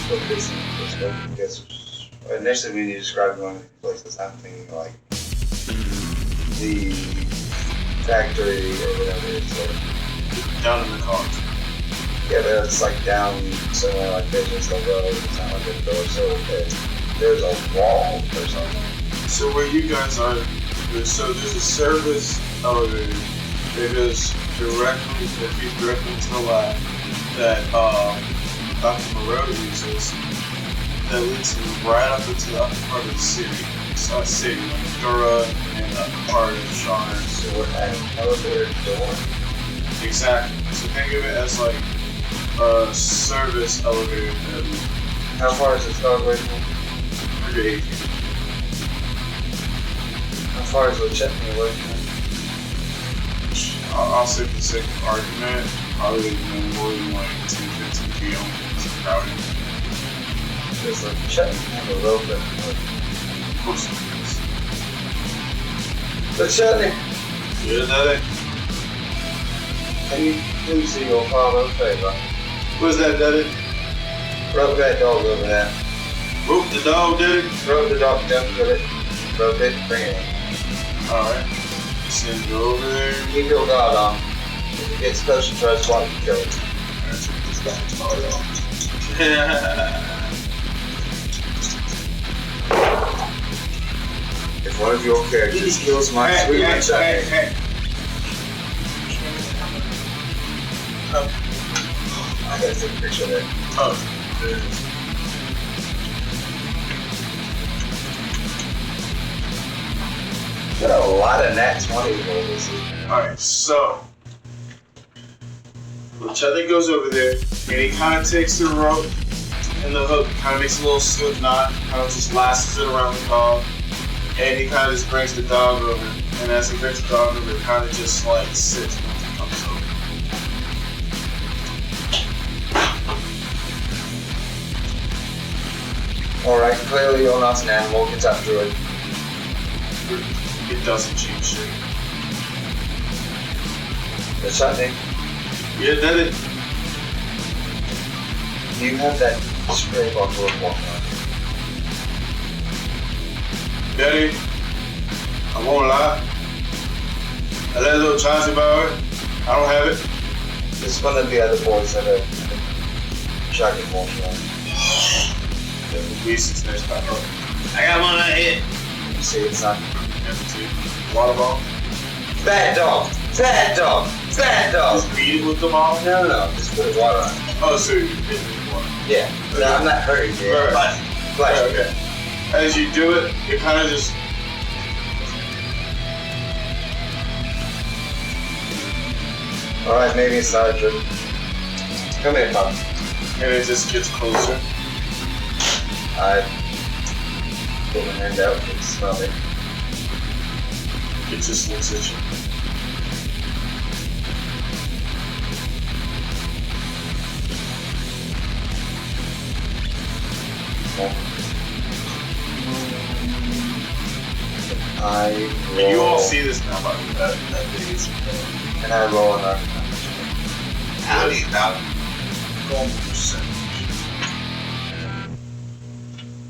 put this in perspective, because initially when you described one of the places, I'm thinking like the factory or whatever it's like. Down in the car. Yeah, that's like down somewhere like this, it's like, oh, it's not like a door, so there's a wall or something. So where you guys are, there's a service elevator that goes directly to the lab that Dr. Moreau uses that leads him right up into the upper part of the city. City, like Dura and part of Shawner. So what kind of elevator door? Exactly. So think of it as like a service elevator that How far is this dog away from me? 180 feet. How far is the chutney away from me? I'll say for the sake of argument, probably no more than like 10-15 feet on it's crowded. Does the chutney have a rope that Of course it is. The chutney! Yeah, that Can you please do your father a favor? was that it? Rub that dog over there. Rope the dog, did it? Rub the dog, don't kill it. Rub it, bring it in. Alright. Just gonna go over there. Keep your guard on. If it gets close, you try to swat and kill it. Alright, so this guy's guard off. If one of your characters kills my sweet child, I gotta take a picture of that. Oh. Got a lot of nat 20 rolls. Alright, so Lechetha goes over there and he kind of takes the rope and the hook, kind of makes a little slip knot, kind of just lashes it around the dog, and he kind of just brings the dog over. And as he brings the dog over, it kind of just like sits once it comes over. Alright, clearly you're not an animal, get up to it. It doesn't change shit. It's something. Yeah, that it. You have that spray bottle of water. Daddy, I won't lie. I let a little Chauncey borrow it. I don't have it. It's one of the other boys that are chugging water. Reasons next time. I got one on it. You see, it's not. Empty. Water ball. Bad dog! Bad dog! Bad dog! Just beat it with the ball? No, just put water on it. Oh, so you hit it with water. Yeah. No, I'm not hurting you. Right. Flash. Okay. As you do it, it kind of just. Alright, maybe it's not a drip. Come here, Pop. And it just gets closer. I put my hand out and smell it. It just looks at you. And you all see this now, by the way. That thing is. And I roll an arc. Howdy, about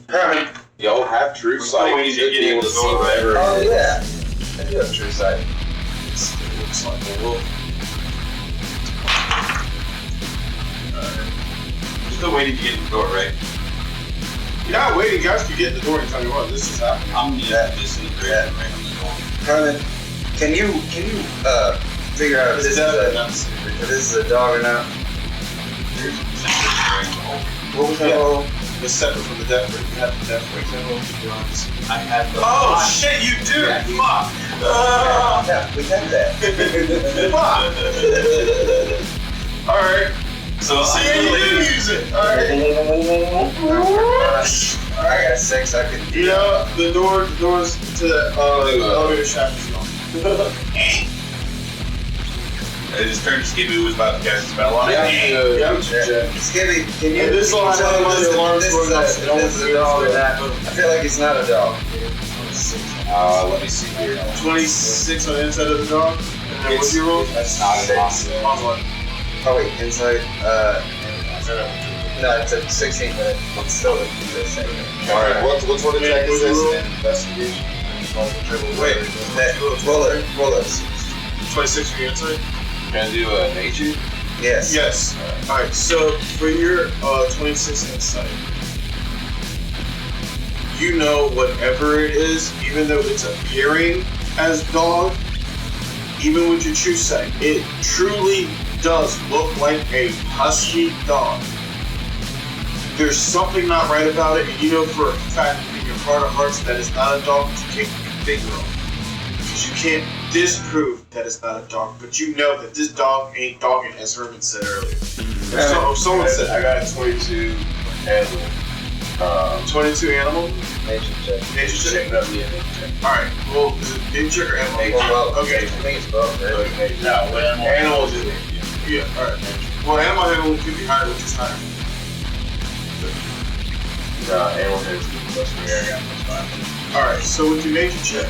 Herman. Y'all have true sight. We You should should be able to see whatever. Oh, yeah. I do have true sight. It looks like a wolf. You're still waiting to get in the door, right? You're not waiting, guys, to get in the door and tell me what this is happening. I'm just disintegrating right on the door. Herman, can you figure out if this is a dog or not? What was that roll? It's separate from the death rate. You have the death rate. I have the. Oh shit, you do! Yeah. Fuck! Yeah, we have that. Fuck! Alright. So See, you did use it! Alright. I got 6, I could. You know, the doors to the elevator shaft is gone. I just turned to Skibby, who was about to cast a spell on it. Yeah. Skibby, can you And this will tell have me one of the alarms going off. this is a dog or not? I feel like it's not a dog. Let me see here. 26 on the inside of the dog. And then what's your roll? That's not impossible. On what? Oh wait, inside, no, it's a 16, but it's still the same. Alright, what sort of check is What's your this? Investigation? Wait, roll it. 26 for your inside? Gonna do a nature? Yes. Yes. Alright, so for your 26 insight, you know whatever it is, even though it's appearing as dog, even with your true sight, it truly does look like a husky dog. There's something not right about it, and you know for a fact in your heart of hearts that it's not a dog, but you can't put your finger on it. Because you can't disprove that it's not a dog, but you know that this dog ain't dogging, as Herman said earlier. Someone said, I got a 22 animal. 22 animal? Nature check. Nature check? That'd be a nature check. Alright, well, is it nature or animal? Well, Okay. I think it's both, right? No, Animals is it. Yeah, alright. Well, animal handle could be higher, which is higher. Animal heads plus 3 area, plus 5. Alright, so with your nature check,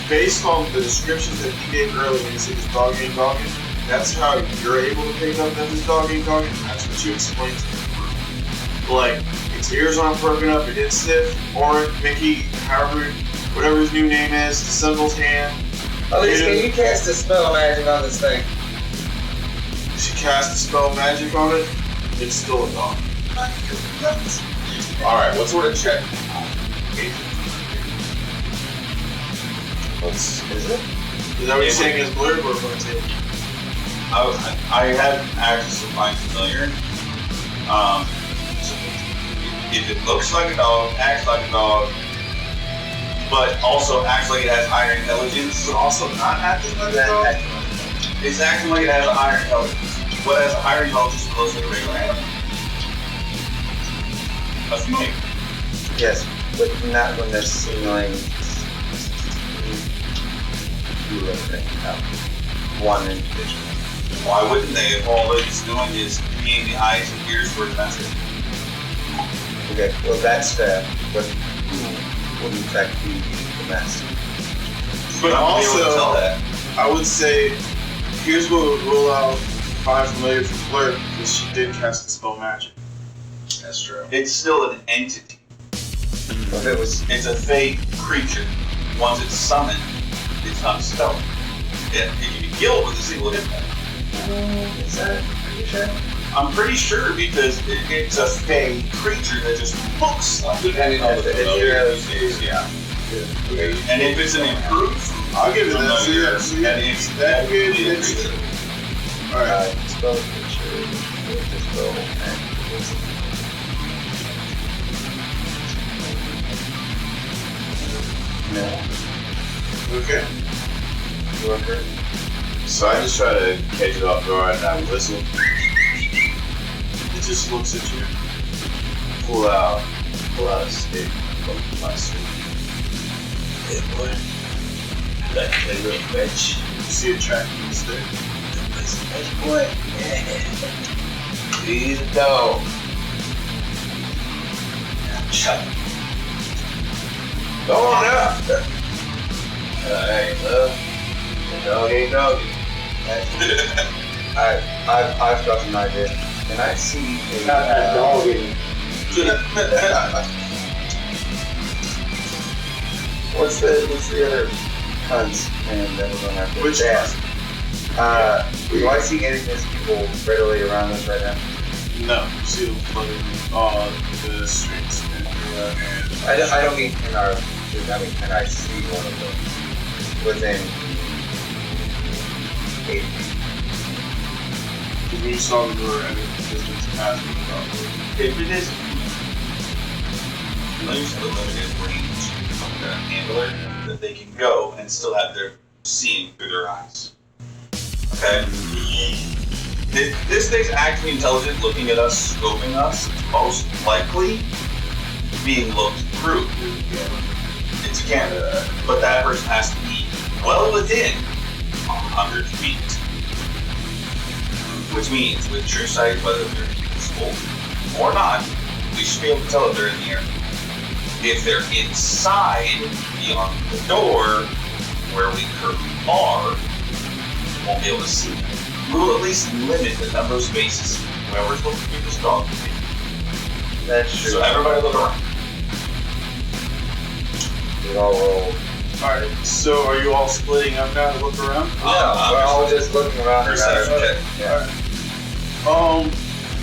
based on the descriptions that he gave earlier when he said this dog ain't dogging, that's how you're able to pick up that this dog ain't dogging. That's what you explained to the group. Like, its ears aren't broken up, it didn't sniff, or Mickey, however whatever his new name is, dissembles hand. At least can you cast a spell magic on this thing? She casts a spell magic on it. It's still a dog. Alright, what sort of check? Is it? Is that what you're saying is blurb or what it? I have access to find familiar. So if it looks like a dog, acts like a dog, but also acts like it has higher intelligence. But also not acting like a dog? It's acting like it has a higher intelligence. What has a higher intelligence looks like a regular animal? That's me. Yes, but not when they're signaling. One individual. Why wouldn't they if all it's doing is being the eyes and ears for its master? Okay, well that's fair, but who would in fact be the master? But I'm able to tell also, that. I would say, here's what would rule out Find Familiar from Flirt, because she did cast a spell magic. That's true. It's still an entity. Well, if it was, It's a fake creature. Once it's summoned, it's not stealth. It can be killed with a single hit. is that, are you sure? I'm pretty sure because it's a fake creature that just looks like it. Depending on the familiar It's- these days, yeah. Okay. And if it's an improved I'll give it that. So familiar, yeah, so yeah, and it's that good. definitely a It's creature. alright. Spell creature, dispel, and no, Okay. you are correct. So I just try to catch it off guard and I whistle, It just looks at you. pull out a stick from my suit. Hey boy. Like a little bitch. You see a tracking mistake. Hey boy. He's a dog. Shut up. Go on up. Alright, well, the dog ain't doggy. I've got an idea. Can I see a Not that dog in What's the other hunts and then we're gonna have to Which ask. Do I see any of these people readily around us right now? No, you see them floating on the streets and I don't mean in our. I mean, can I see one of them within 8 feet? you saw them were at a distance past them probably. If it is familiars have a limited range of the handler that they can go and still have their seeing through their eyes. Okay? If this thing's actually intelligent looking at us, scoping us, it's most likely being looked through. It's a camera, but that person has to be well within 100 feet. Which means, with true sight, whether they're visible or not, we should be able to tell if they're in the air. If they're inside, beyond the door, where we currently are, we won't be able to see them. We'll at least limit the number of spaces whoever's looking through this dog can take. That's true. So everybody look around. We all roll. Alright, so are you all splitting up now to look around? We're all just looking around. Perception check. Yeah.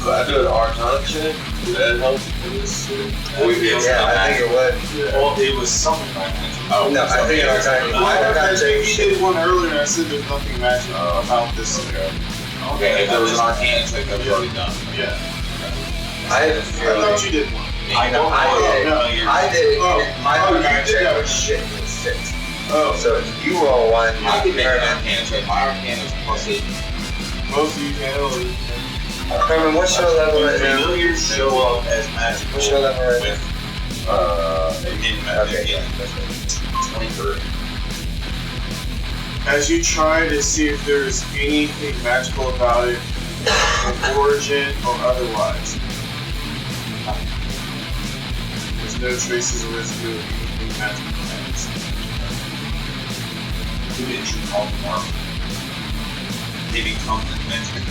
Could I do an Arcana check? Would that help in this? Yeah, I think it would. Well, it was something like that. Oh, No, I think it was I did one earlier and I said there's nothing magic about this. Okay, if there was an arcana check, that was already done. Yeah. I have a I feeling. thought you did one. I don't know. I did. Oh. My Oh, you arcana did check that. was shit. It was 6. Oh, So if you roll one, I can make an arcana check. My arcana is +8. most of you can handle it. Herman, what's your level right now? Familiars show up as magical. What's your level right now? In Okay. yeah. 23. As you try to see if there's anything magical about it, of origin or otherwise, there's no traces or residue of anything magical about it. Who did you call them more? They become the dimension.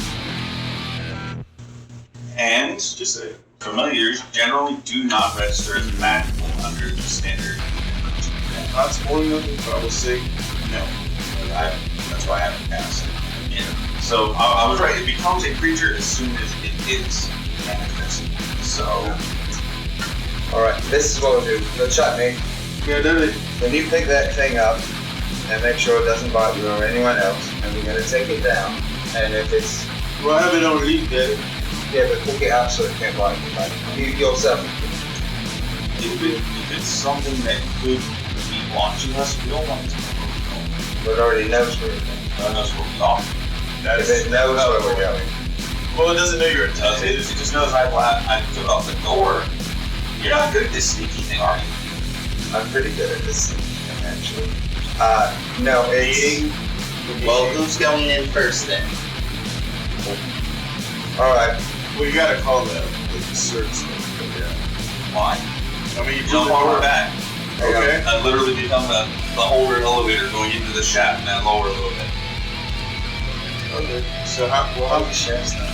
And Just say it. familiars generally do not register as magical under the standard. Not spoiling nothing, but I will say no. That's why I haven't passed. Yeah. So I was right. It becomes a creature as soon as it is manifested. So. All right. This is what we'll do. The chutney. Yeah, did it. When you pick that thing up and make sure it doesn't bite you or anyone else, and we're gonna take it down. And if it's Well, I have it on leaf, Daddy. yeah, but pick it up so it can't bite you. You yourself. If it's something that could be watching us, we don't want it to know. But it already knows where we're going. That's what we are. If it knows where we're going. Well, it doesn't know you're a tough. It just knows I took off the door. You're not good at this sneaky thing, are you? I'm pretty good at this thing, actually. No, it's... Well, who's going in first then? Alright. Well, you gotta call that the search stuff. Yeah. Why? I mean, you Jump on her back. Okay. I literally become the older elevator going into the shaft and then lower a little bit. Okay. So how The shaft's not...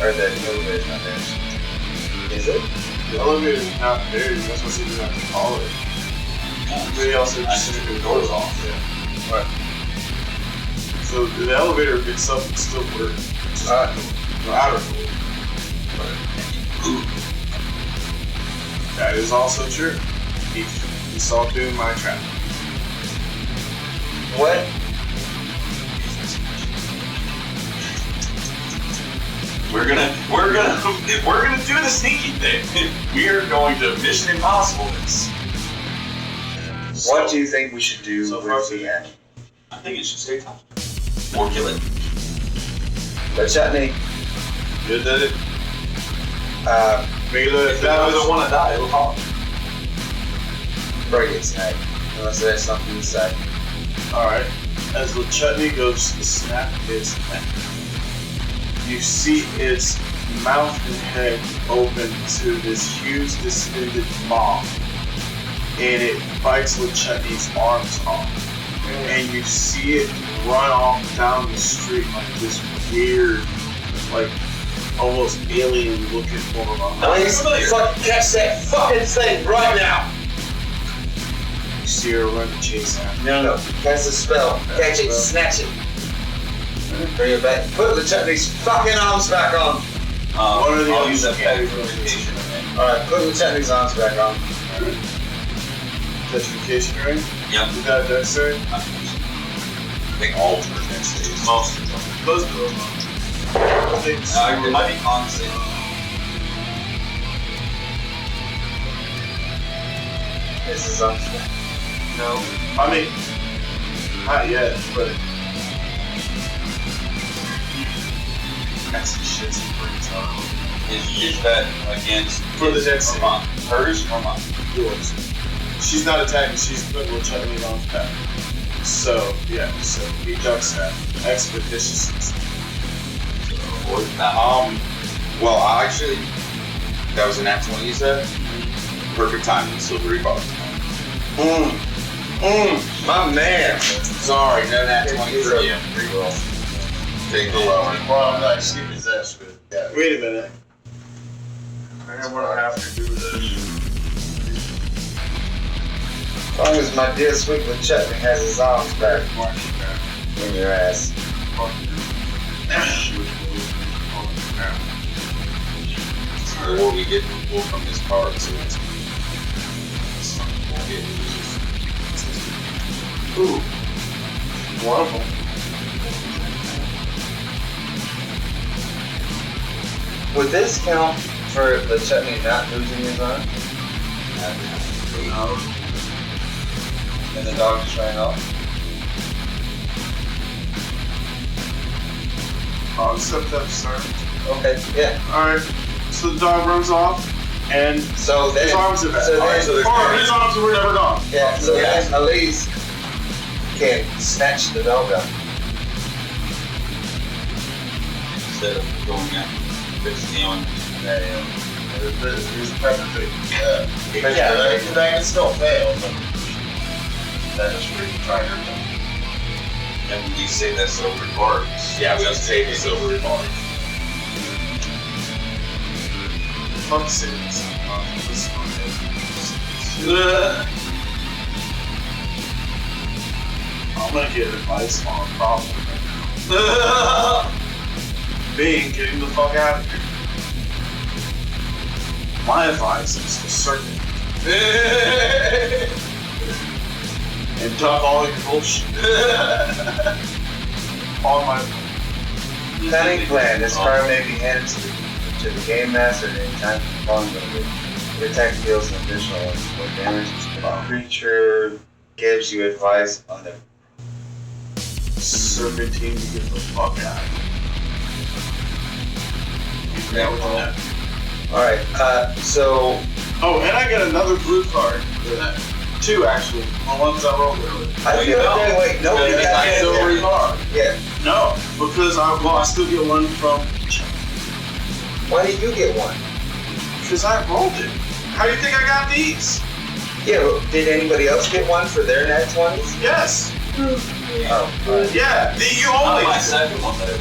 Or the elevator's not there. Is it? the elevator's not there, that's what you have to call it. They also I just just took took the the doors doors off. off. Yeah. Right. So the elevator itself can still work. Just the outer door. Ooh. That is also true. He saw through my trap. What? If we're gonna do the sneaky thing, we are going to Mission Impossible this. What do you think we should do So far, with the end? I think it should stay tough. Or kill it. The chutney, You did it. If it doesn't want to die, it'll fall. break its neck. Unless there's something to say. Alright. As the chutney goes to snap its neck, you see its mouth and head open to this huge distended maw. And it bites Chutney's arms off. And you see it run off down the street like this weird, like almost alien looking form of a Please, fucking catch that fucking thing right now! You see her run to chase after. No. Cast a spell. Catch it, snatch it. Bring it back. Put the chutney's fucking arms back on. What are the I'll other use that mechanics? petrification. Alright, put the chutney's arms back on. Petrification, right? Yep. Is that necessary? I think all of them next days. Most of them. Most of them. I think so. It might be constant. This is arms back. No. I mean, not yet, but that's the shit's pretty tough. Is that against For the his next or mine? Hers or mine? Yours. She's not attacking, she's putting little Chutney on his back. So, yeah, so he ducks that expeditiously. Well, actually, that was an nat 20 you said? Perfect timing, silvery bar. My man. Sorry, no nat 20 for you. Take the lower. Well, I'm not skipping his ass with that. Wait a minute. I don't want to have to do this. As long as my dear sweet little chutney has his arms back in your ass. Or we get the pull from this card, so it's. Ooh. Wonderful. Would this count for the chutney not losing his arm? No. And the dog just ran off? I'll accept that, sir. Okay, yeah. Alright. So the dog runs off, and So then, his arms are back. so then, Or his arms were never gone. yeah, so then Elise can snatch the dog up. Instead of going out, fixing on. Here's the pepper But yeah, they can still fail, but that is pretty trying to. And we say that's over bar. Yeah, we just take the silvery bar. Fuck sins. I'm gonna get advice on a problem. Being getting the fuck out of here. My advice is to circle. And duck all your bullshit. On my Cunning plan. This card may be handed to the game master at any time upon the attack deals an additional 1 damage. The creature gives you advice on the serpentine to get the fuck out. Yeah, with that. Alright, so Oh, and I got another blue card for that. 2 actually. The ones I rolled earlier. I feel like wait, nobody got That's it. silver card. Yeah. No, because I still get one from. Why did you get one? Because I rolled it. How do you think I got these? Yeah, well, did anybody else get one for their nat 20s? Yes. Oh, alright. Yeah. You Not only. my second one, but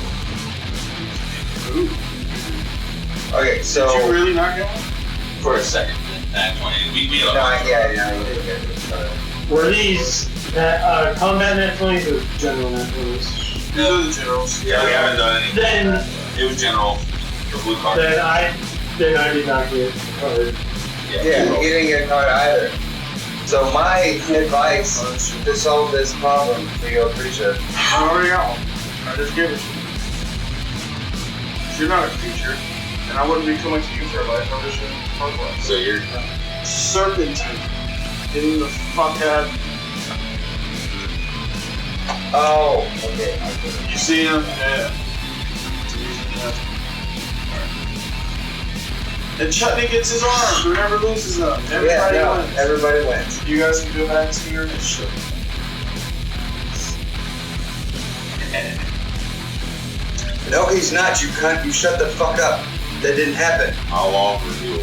Okay, so Did you really not get one? for a second. Nat 20. We no, yeah, you didn't get it. Were these combat net 20s or general net 20s? These are the generals. Yeah, we haven't done any. Then, It was general. The blue card. then I did not get covered. Yeah, you didn't get a card either. So my advice to solve this problem for your creature. I already got one. I just gave it to you. You're not a creature, and I wouldn't be coming to you for advice. I'm just a Pokemon. So you're Serpentine. Getting the fuck out. Oh, okay. You see him? Yeah. And Chutney gets his arms. Who never loses them. Everybody wins. Everybody wins. You guys can go back to your initiative. No, he's not. You cunt. You shut the fuck up. That didn't happen. I'll offer you a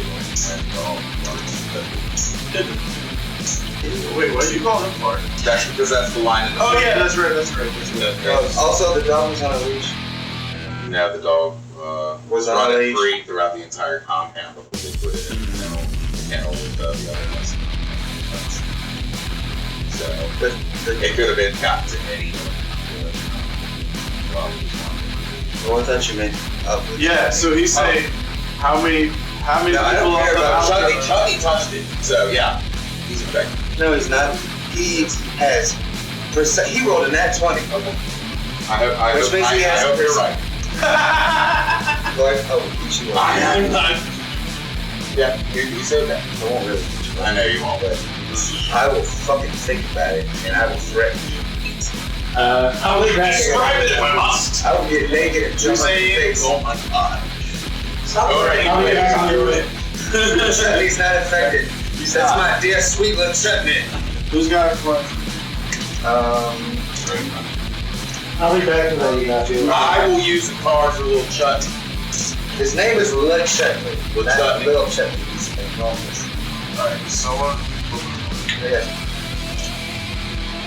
Wait, what did you call him for? That's because that's the line in the Oh yeah, that's right. Also, the dog was on a leash. Now the dog Was on a running leash. free throughout the entire compound before they put it in the kennel with the other ones. So it could have been gotten to any. Oh, I thought you meant up. Yeah, so he's saying how many No, I don't people care off the about mountain- Chutney touched it. So yeah, he's infected. No, he's not. He has. He rolled a nat 20. I hope Which means he has you're right. Like, oh, you are. I'm not. Yeah, you said that. I won't really beat you. I know you won't. But I will fucking think about it, and I will threaten you. I'll be back. Describe it if I must. I will get naked and jump on your face. Oh my god. Stop Alright, I'll be back. Chutney's not infected. That's my dear sweetling Chutney. Who's got a question? I'll be back when you got you. I will use the card for little Chutney. His name is Little Chutney. Little Not Chutney. Little Chutney. He's enormous. Alright, so Yeah.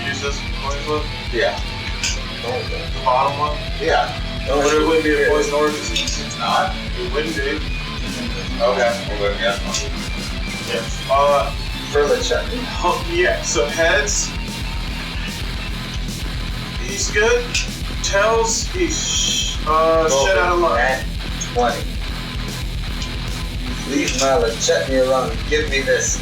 use this coin flip? Yeah. The bottom one? Yeah. No, But it wouldn't be a yeah. poison or disease. It's not. It wouldn't be. Okay. Well, then, yeah. Yeah. For the Chutney. Yeah, so heads. He's good. Tails, he's shit out of luck. Nat 20. Leave my little Chutney alone and give me this.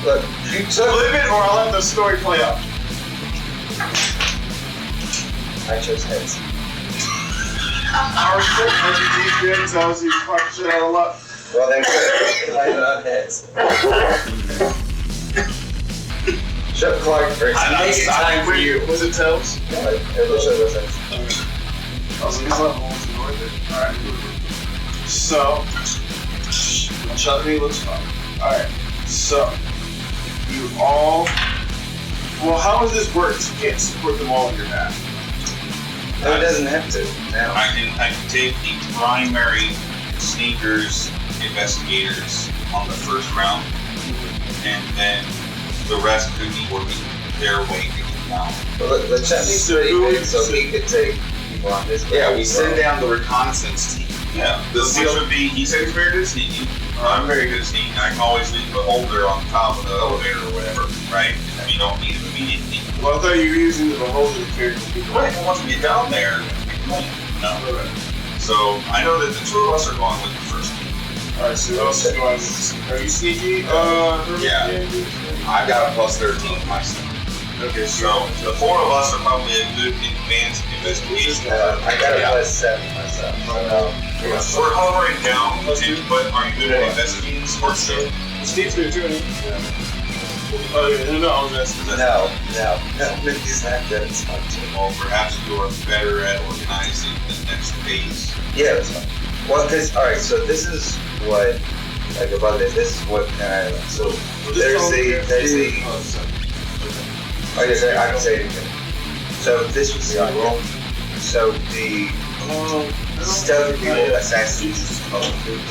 Look, you took. Flip it or I'll let the story play out. I chose heads. Our shit, maybe these good, tells he's fucking shit out of luck. Well, then good. I love heads. Shut Clark first. Make it time for you. Was it Tails? Like, everybody was heads. Oh, so he's not holes in order. Alright. So, Chutney looks fine. Alright, so, you all. Well, how does this work? You can't support them all in your map. No, it doesn't have to. Now. I can take the primary sneakers investigators on the first round, and then the rest could be working their way to get down. But the Chutney's pretty big, so he could take people on his. Yeah, we send down the reconnaissance team. Yeah, this would be, he said it's very good sneaking. I'm very good at sneaking. I can always leave a holder on top of the elevator or whatever, right? And you don't need it immediately. Well, I thought you were using the beholder to carry people. Right, and once we get down there, no. So I know that the two of us are going with the first team. Alright, so who else is going with this? Are you sneaky? Yeah. I've got a plus 13 myself. Okay, So the four of us are probably a good advanced investigation. I got a plus 7 myself. So, We're hovering down too, but are you good at investigating sports stuff? Steve's good too, isn't he? Oh, yeah, no, I was asking. no, he's not good at smart too. Well, perhaps you are better at organizing the next phase. Yeah, that's fine. Well, because, alright, so this is what, like about this is what kind of, so there's a, I can say it again. So this was the roll. So the stealthy people, assassins,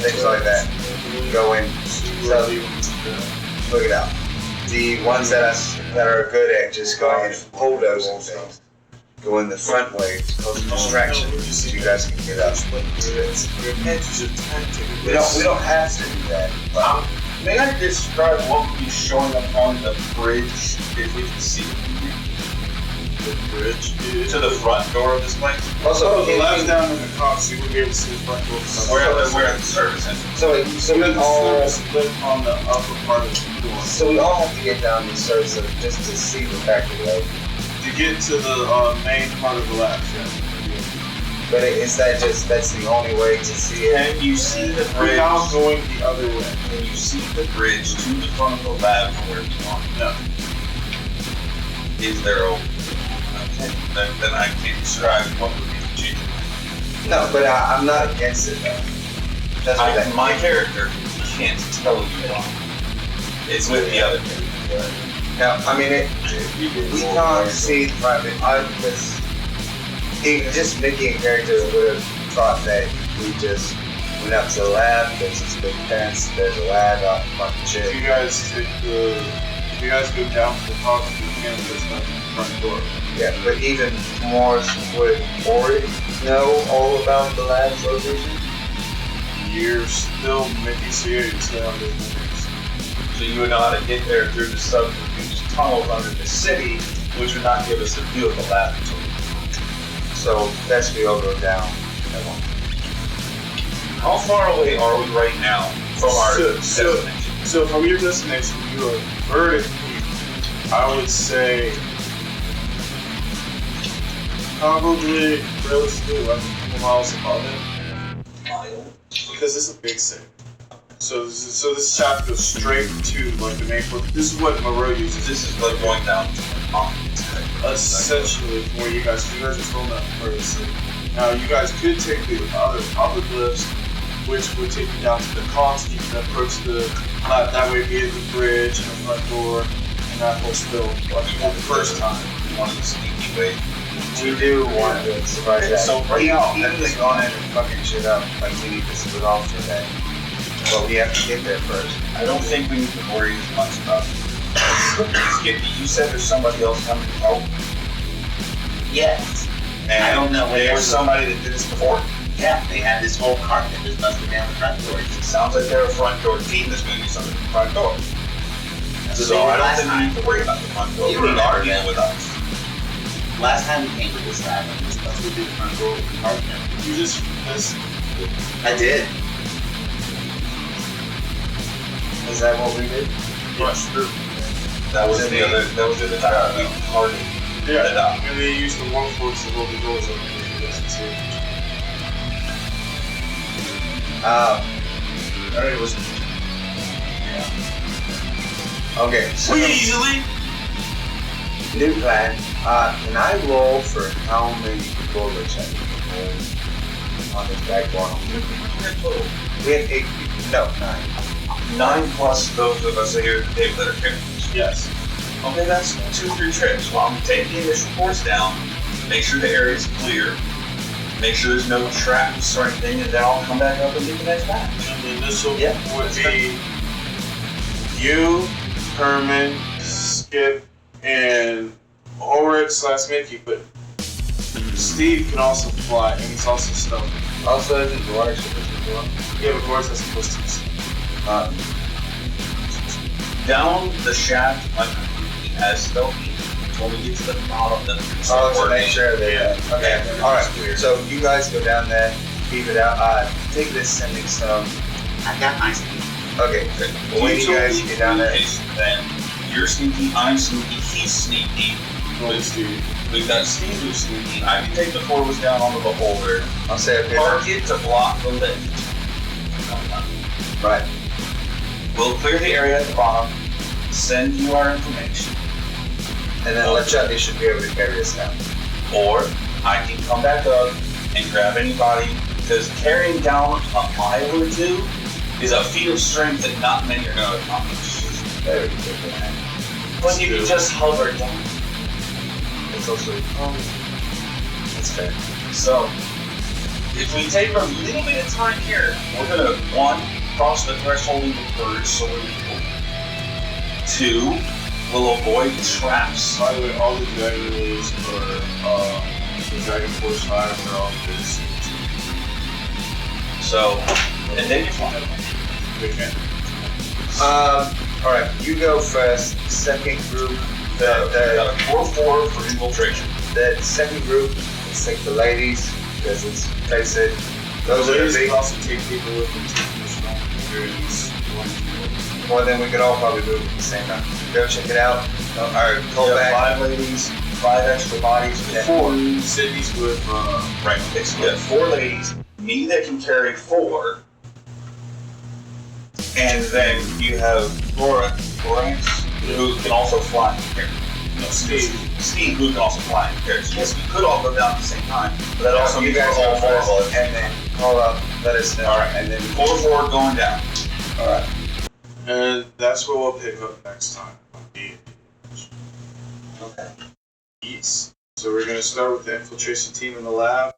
things like that, go in. So look it out. The ones that are good at just going and bulldozing things, go in the front way to cause a distraction so you guys can get up. We don't have to do that. May I describe what would be showing up on the bridge if we can see it? The bridge To the front door of this place? Also, the last down in the car, so you would be able to see the front door. We're at the service entrance. so we all on the upper part of the door. So we all have to get down the surface of just to see the factory, right? To get to the main part of the lab, yeah. But is that just, that's the only way to see it? Can you see the bridge? Without going the other way. Can you see the bridge to the front of the lab from where we are? No. Is there a... Okay, then I can't describe what would be the change. No, but I'm not against it though. That's what that My character can't tell you why. It's with the other character. Now, I mean, we can't see the front of it. Just making a character would have thought that we just went up to the lab, there's this big fence, there's a lab out in front of the If shit. you guys go down to the top of the campus, not the front door. Yeah, but even more would already know all about the lab's location. You're still making serious on those movies. So you would know how to get there through the subterranean tunnels under the city, which would not give us a view of the laboratory. So best we all go down. How far away are we right now from our destination? So from your destination, you are vertically, I would say, probably realistically like a couple miles above it. Because it's a big city. So this chapter goes straight to like the main port. This is what Moreau uses. This is like going down to the mountains. Essentially, where you guys are still not part of the city. Now, you guys could take the other glyphs, which would take you down to the cost. You can approach the lab that way via the bridge and the front door, and that whole spill. Like you did the first time. One of the sneaky ways. We do want to surprise that. So right now, Everything's gone in and fucking shit up. Like we need to split off for that. But we have to get there first. I don't think we need to worry as much about it. Skippy, you said there's somebody else coming to help. Yes. And I don't know. There was somebody that did this before. Yeah, they had this whole cart that just busted down the front door. It sounds like they're a front door team that's going to do something at the front door. So I don't think we need to worry about the front door. You We are remember dealing with us. Last time we came to this lab, we were supposed to do the front door with the cart. You just missed. I did. Is that what we did? Yes, true. That was the other time we parted. Yeah, and they used the one force to hold the doors open. It was. Yeah. Okay, so. Easily. New plan. Can I roll for how many bullets I can hold on this backbone? We have 8 people. No, 9. 9 plus those of us here at the table that are characters. Yes. Okay, that's 2-3 trips. Well, I'm going to take the initial force down, make sure the area is clear, make sure there's no traps or anything, and then I'll come back up and do the next match. And the initial would be you, Herman, Skip, and Ulrich/Mickey, but Steve can also fly, and he's also stealthy. Also, is it Dwarf? Yeah, of course, that's supposed to be. Down the shaft, like as stealthy, when we get to the bottom, then to make sure that. Okay. All right. So you guys go down there, keep it out. Take this sending stone. I got my speed. Okay. When you guys get down there, then you're sneaky, I'm sneaky, he's sneaky. We've got Steve who's sneaky. I can take the forwards down onto the beholder. I'll say a Park it to block the lift. Right. We'll clear the area at the bottom, send you our information. And then LeChucky should be able to carry us down. Or I can come back up and grab anybody, because carrying down a mile or two is a feat of strength that not many are going to accomplish. Very good. But you can just hover down. It's also. That's fair. So, if we take a little bit of time here, we're going to, 1, cross the threshold into purge so we're equal. 2, we'll avoid traps. By the way, all the dragon rules for the Dragon Force Fire are all good. So, and then you're fine. Alright, you go first. Second group. Got a 4-4 for infiltration. The second group, let's take the ladies, because let's face it, those The are the ladies big. can also take people with them to the strong experience. Well, then we could all probably move at the same time. Go check it out. Alright, call You back. have 5 ladies, 5 extra bodies, Yeah. 4. Cities with Right, okay, so you have 4 ladies, me that can carry 4, and then you have Lawrence, who can also fly and carry. No, Steve who can also fly and carry. So yes, we could all go down at the same time, but that also you means guys we're all go first, vulnerable. and then call up, let us know. Alright, and then 4 forward going down. Alright. And that's what we'll pick up next time. Okay. Yes. So we're going to start with the infiltration team in the lab.